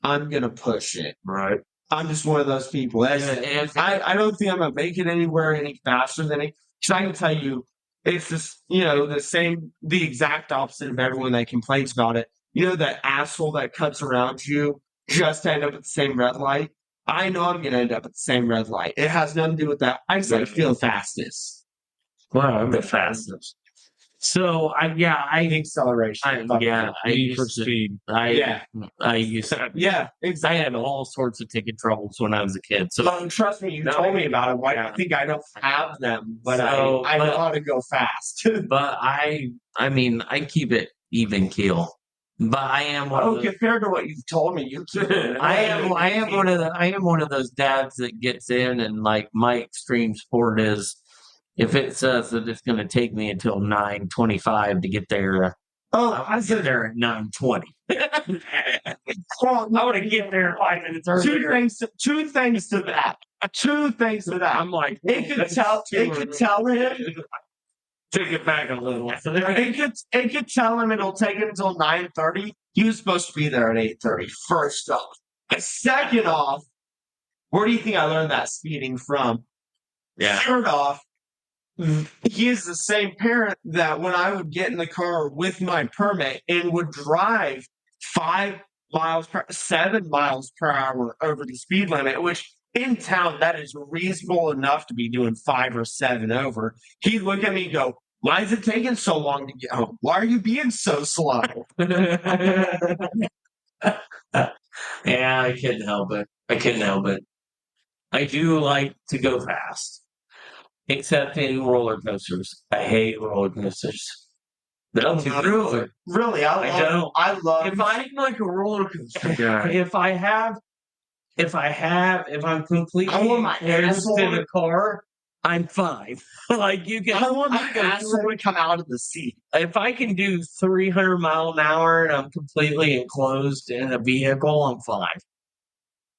I'm gonna push it. Right. I'm just one of those people. I don't think I'm gonna make it anywhere any faster than it. Because I can tell you, it's just the exact opposite of everyone that complains about it. You know that asshole that cuts around you just to end up at the same red light. I know I'm going to end up at the same red light. It has nothing to do with that. I just like to feel the fastest. Wow, I'm the fastest. So I acceleration. I used for speed. Exactly. I had all sorts of ticket troubles when I was a kid. So trust me, you told me about it. Why do you think I don't have them? But I know how to go fast. But I keep it even keel. But I am one of those, compared to what you've told me, I am one of those dads that gets in and like my extreme sport is if it says that it's going to take me until 9:25 to get there. I get there at 9:20. I want to get there 5 minutes early. Two things to that. two things to that. I'm like, It could that's tell. too It could tell him. take it back a little. It could tell him it'll take him until 9:30. He was supposed to be there at 8:30. First off, second off, where do you think I learned that speeding from? Yeah. Third off, he is the same parent that when I would get in the car with my permit and would drive 7 miles per hour over the speed limit, which in town that is reasonable enough to be doing 5 or 7 over. He'd look at me and go, "Why is it taking so long to get home? Why are you being so slow?" Yeah, I couldn't help it. I couldn't help it. I do like to go fast, except in roller coasters. I hate roller coasters. They're too good. Really, I don't. I love. If I'm like a roller coaster guy, if I'm completely I want my enclosed asshole in the car, I'm fine. Like you can. I want my you can asshole to come out of the seat. If I can do 300 mile an hour and I'm completely enclosed in a vehicle, I'm fine.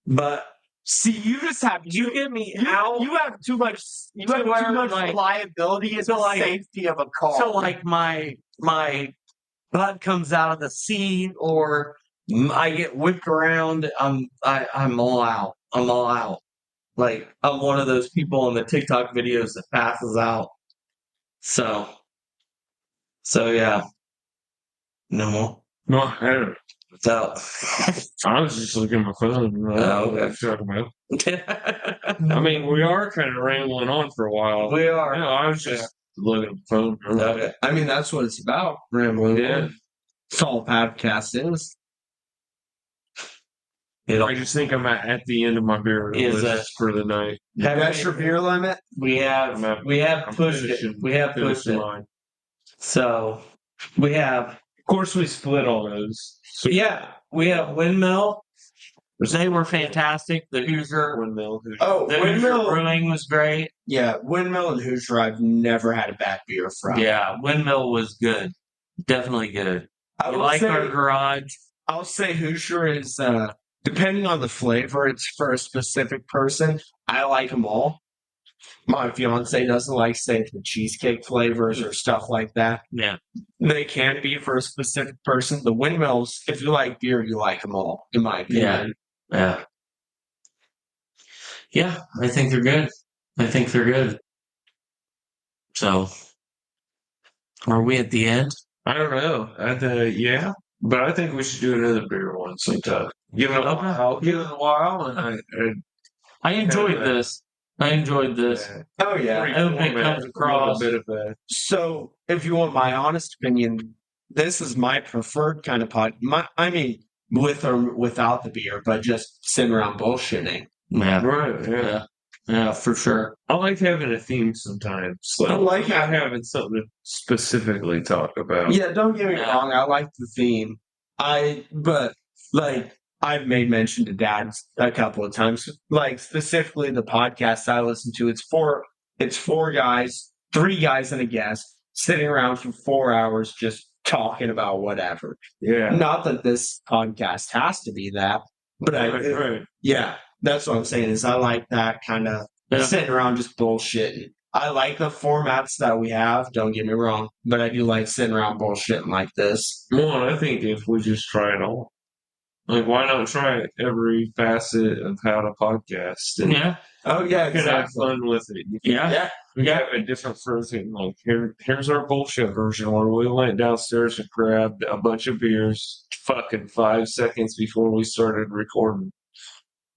But See, you just have you get me you, out. you have too much. You To have where, too much like- reliability and so, like- safety of a car. So like my butt comes out of the seat, or I get whipped around. I'm all out. I'm all out. Like I'm one of those people in the TikTok videos that passes out. So yeah. No more. no, I don't. So I was just looking at my phone. Oh, okay. Talking about. I mean, we are kind of rambling on for a while. we are. No, I was just looking at the phone. Okay. I mean, that's what it's about. Rambling. Yeah. That's all a podcast is. It'll, I just think I'm at the end of my beer Is list for the night. That's your beer limit. we have I'm pushed it. finishing- We have pushed finishing it. mine. So we have Of course, we split all those. So we have Windmill. They were fantastic. The Hoosier Windmill. Oh, the Hoosier Windmill. Brewing was great. Yeah, Windmill and Hoosier. I've never had a bad beer from. Yeah, Windmill was good. Definitely good. I You will like say, our garage? I'll say Hoosier is depending on the flavor. It's for a specific person. I like them all. My fiance doesn't like, say, the cheesecake flavors or stuff like that. Yeah. They can be for a specific person. The Windmills, if you like beer, you like them all, in my opinion. Yeah. Yeah, I think they're good. I think they're good. So, are we at the end? I don't know. Yeah, but I think we should do another beer one sometime. Give it a Okay. while. Give it a while, and I enjoyed Yeah. this. I enjoyed this. Oh, yeah. I hope it comes across. A bit of that. So, if you want my honest opinion, this is my preferred kind of I mean, with or without the beer, but just sitting around bullshitting. Yeah. Right. Yeah. Yeah, for sure. I like having a theme sometimes. So I like not having something to specifically talk about. Yeah, don't get me Yeah. wrong. I like the theme. But like I've made mention to Dad a couple of times. Like specifically the podcast I listen to. It's four guys, 3 guys and a guest sitting around for 4 hours just talking about whatever. Yeah. Not that this podcast has to be that, but Right. yeah, that's what I'm saying. Is I like that kind of Yeah. sitting around just bullshitting. I like the formats that we have, don't get me wrong, but I do like sitting around bullshitting like this. Well, I think if we just try it all, like, why not try every facet of how to podcast and Yeah. Oh yeah, you can have fun with it? Yeah. We have a different version. Like, here's our bullshit version where we went downstairs and grabbed a bunch of beers fucking 5 seconds before we started recording.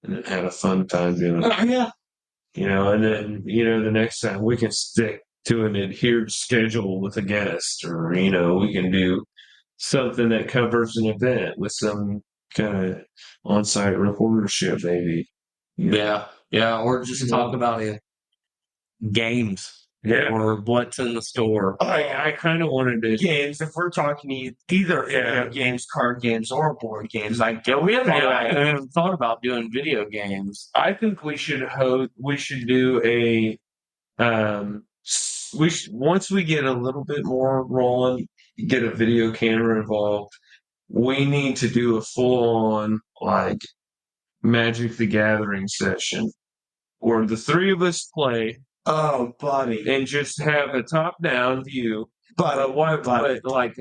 And then had a fun time doing it. Oh yeah. And then, the next time we can stick to an adhered schedule with a guest, or, we can do something that covers an event with some kind of on-site reportership, maybe. Yeah. Or just talk about it. Games. Yeah. Or what's in the store. I kind of wanted to. Games, if we're talking either video games, card games, or board games, I get we have I haven't thought about doing video games. I think we should do a once we get a little bit more rolling, get a video camera involved. We need to do a full on like Magic the Gathering session where the three of us play Oh, buddy. and just have a top-down view. But But like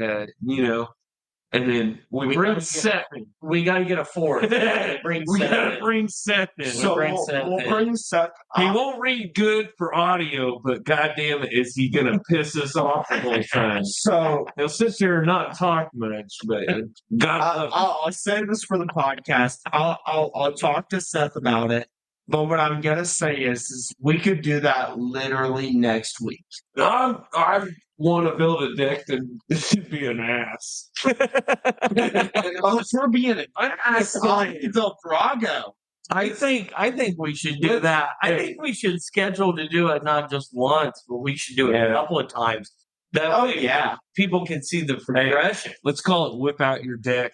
and then we bring Seth in. We got to get a fourth. We gotta bring Seth in. So we'll bring Seth. He won't read good for audio, but goddamn it, is he gonna piss us off the whole time? So He'll sit there and not talk much, but God, I'll say this for the podcast. I'll talk to Seth about it. But what I'm gonna say is we could do that literally next week. I want to build a deck that should be an ass. Oh, if we're being an ass on the Brago. I think we should do that. I think we should schedule to do it not just once, but we should do it a couple of times. That way, people can see the progression. Let's call it "Whip Out Your Deck."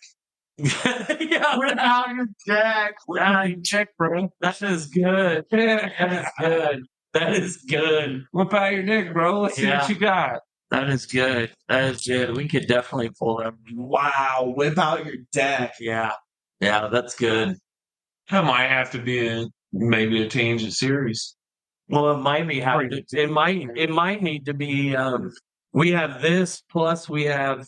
Yeah, Whip out your deck. whip out your check, bro. That is good. That is good. That is good. Whip out your deck, bro. Let's see what you got. That is good. That is good. We could definitely pull that. Wow, whip out your deck. Yeah, that's good. That might have to be maybe a tangent series. Well, it might be how it might need to be. We have this plus we have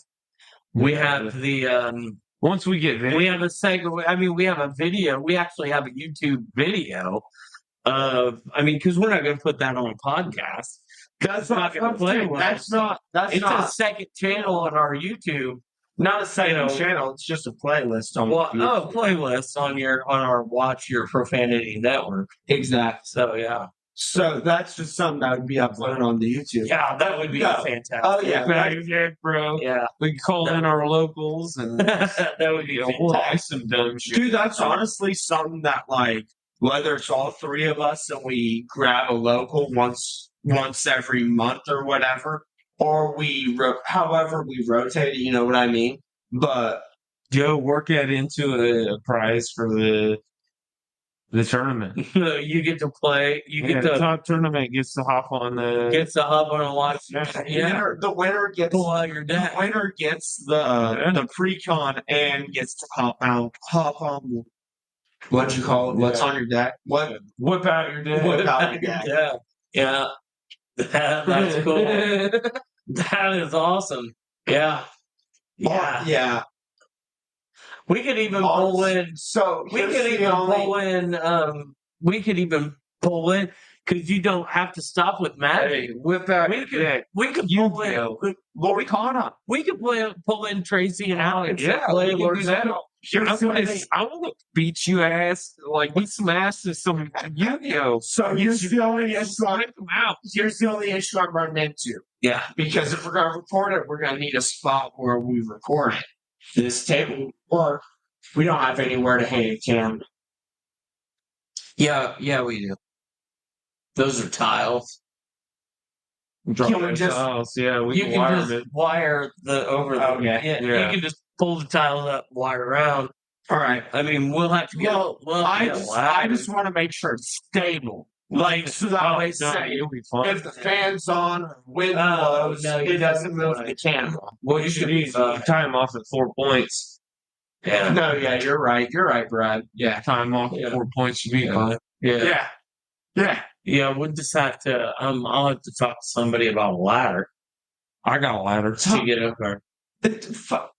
the Once we get there, we have a segment. I mean, we have a video. We actually have a YouTube video of. I mean, because we're not going to put that on a podcast. That's not going to play. That's It's not a second channel on our YouTube. not a second channel. It's just a playlist on. Playlist on our Watch Your Profanity Network. Exactly. So yeah. So that's just something that would be uploaded on the YouTube. Yeah, that would be fantastic. Oh yeah, Whip out your deck, bro. Yeah. We can call in our locals and that would be we'll buy some dumb shit. dude. That's honestly something that, like, whether it's all three of us and we grab a local once every month or whatever, or however we rotate it. You know what I mean? But Joe, work that into a prize for the tournament. You get to play. You get the to top tournament gets to hop on the hub on a watch. the winner gets Pull out your deck. the winner gets the pre-con and gets to hop on. What you call it? What's on your deck? What? whip out your deck. Whip out your deck. Yeah. That's cool. That is awesome. Yeah. Yeah. We could even pull in. So We could even pull in because you don't have to stop with Magic. Hey, whip out your deck. We could pull in. Lori Connor. We could pull in Tracy and Alex. Yeah, play we can do that. I want to beat you ass like we smashed some Yu-Gi-Oh. So here's the only issue. Here's the only issue I'm running into. Yeah. Because if we're going to record it, we're going to need a spot where we record it. This table, or we don't have anywhere to hang a camera. Yeah, we do. Those are tiles. Can we just? We You can can wire just them. wire the over the. Okay. You can just pull the tiles up, wire around. All right. I mean, we'll have to get. I just want to make sure it's stable. Like, so that way, say, It'll be fun. if the fan's on or wind blows, it doesn't move the camera. Well, you should use time off at 4 points. Yeah. No, yeah, you're right. You're right, Brad. Yeah. Time off at 4 points should be fine. Yeah. Yeah. We'll just have to. I'll have to talk to somebody about a ladder I got a ladder. to get up there. Shut the fuck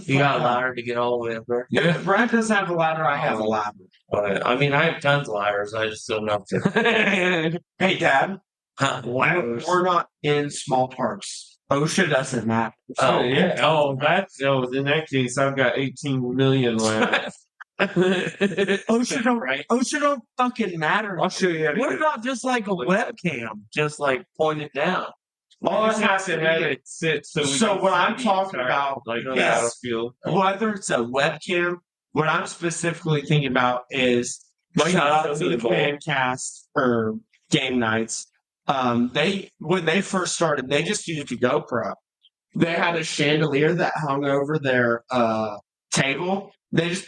You got a up. ladder to get all the way up there. If Brad doesn't have a ladder, I have a ladder. But, I mean, I have tons of ladders. I just don't know. Hey, Dad. Ladders. We're not in small parks. OSHA doesn't matter. Oh, In that case, I've got 18 million ladders. OSHA don't fucking matter. I'll show you how to What get it. about just like a webcam? Just like point it down. All it has to have be. it sit so What I'm talking about, like the is battlefield. whether it's a webcam, what I'm specifically thinking about is shout out to the Fancast or game nights. When they first started, they just used a GoPro. They had a chandelier that hung over their table. They just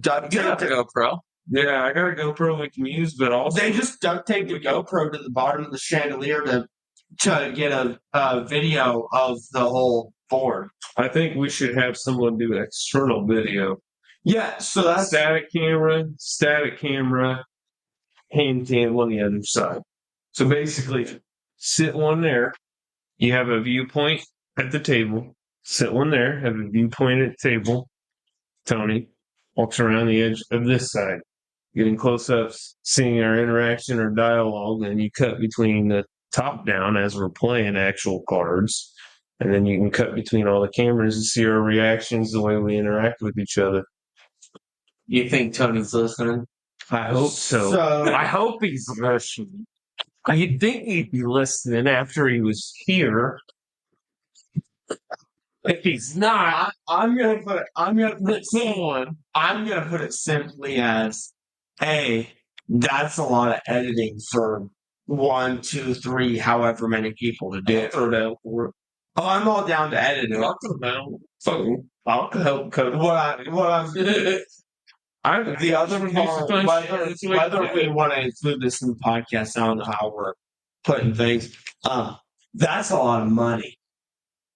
duct You got taped the it. GoPro. Yeah, I got a GoPro we can use, but also They just duct taped the GoPro to the bottom of the chandelier to get a video of the whole board. I think we should have someone do external video. Yeah, so that's Static camera, hand table on the other side. So basically, sit one there. You have a viewpoint at the table. Sit one there. Have a viewpoint at the table. Tony walks around the edge of this side, getting close-ups, seeing our interaction or dialogue, and you cut between the top down as we're playing actual cards. And then you can cut between all the cameras and see our reactions, the way we interact with each other. You think Tony's listening? I hope so. I hope he's listening. I think he'd be listening after he was here. If he's not, I'm gonna put it simply as, hey, that's a lot of editing for 1, 2, 3, however many people to do. Oh, I'm all down to edit it. I'll help coach. The other part, whether we want to include this in the podcast, I don't know how we're putting things. That's a lot of money.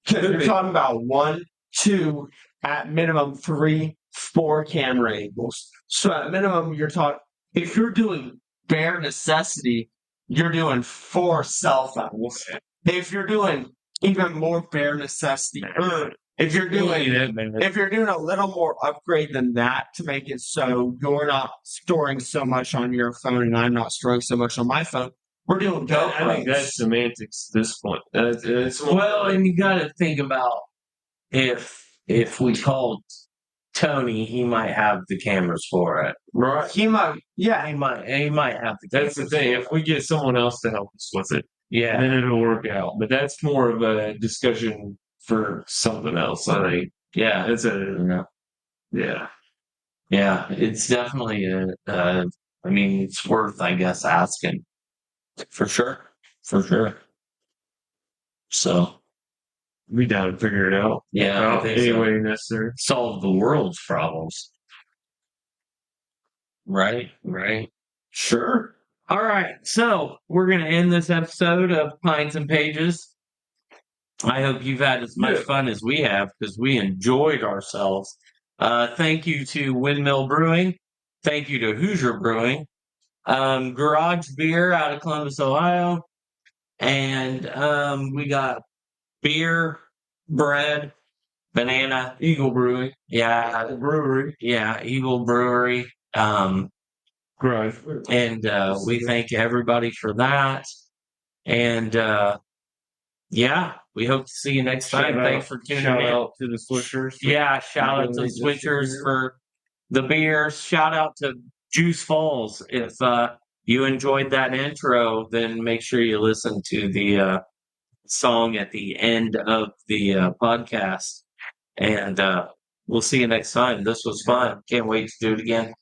You're talking about 1, 2, at minimum 3, 4 camera angles. So at minimum, you're talking. If you're doing bare necessity, you're doing 4 cell phones. If you're doing even more bare necessity, if you're doing a little more upgrade than that to make it so you're not storing so much on your phone and I'm not storing so much on my phone, we're doing GoPros. I think that's semantics at this point. And you got to think about if we called Tony, he might have the cameras for it. Right. He might have the. That's the thing. If we get someone else to help us with it, Yeah, then it'll work out. But that's more of a discussion for something else. I think. yeah, Yeah. It's definitely it's worth, I guess, asking for sure. So We down to figure it out. yeah, I think so. Anyway, necessary. Solve the world's problems. Right. Sure. All right. So we're going to end this episode of Pints and Pages. I hope you've had as much fun as we have because we enjoyed ourselves. Thank you to Windmill Brewing. Thank you to Hoosier Brewing. Garage Beer out of Columbus, Ohio. And we got beer, bread, banana. Eagle Brewing. Yeah. Brewery. Yeah, Eagle Brewery. Right. And we thank everybody for that. And we hope to see you next time. Thanks for tuning in. Shout out to the Swishers. Yeah, shout out to the Switchers for the beers. Shout out to Juice Falls. If you enjoyed that intro, then make sure you listen to the song at the end of the podcast. And we'll see you next time. This was fun. Can't wait to do it again.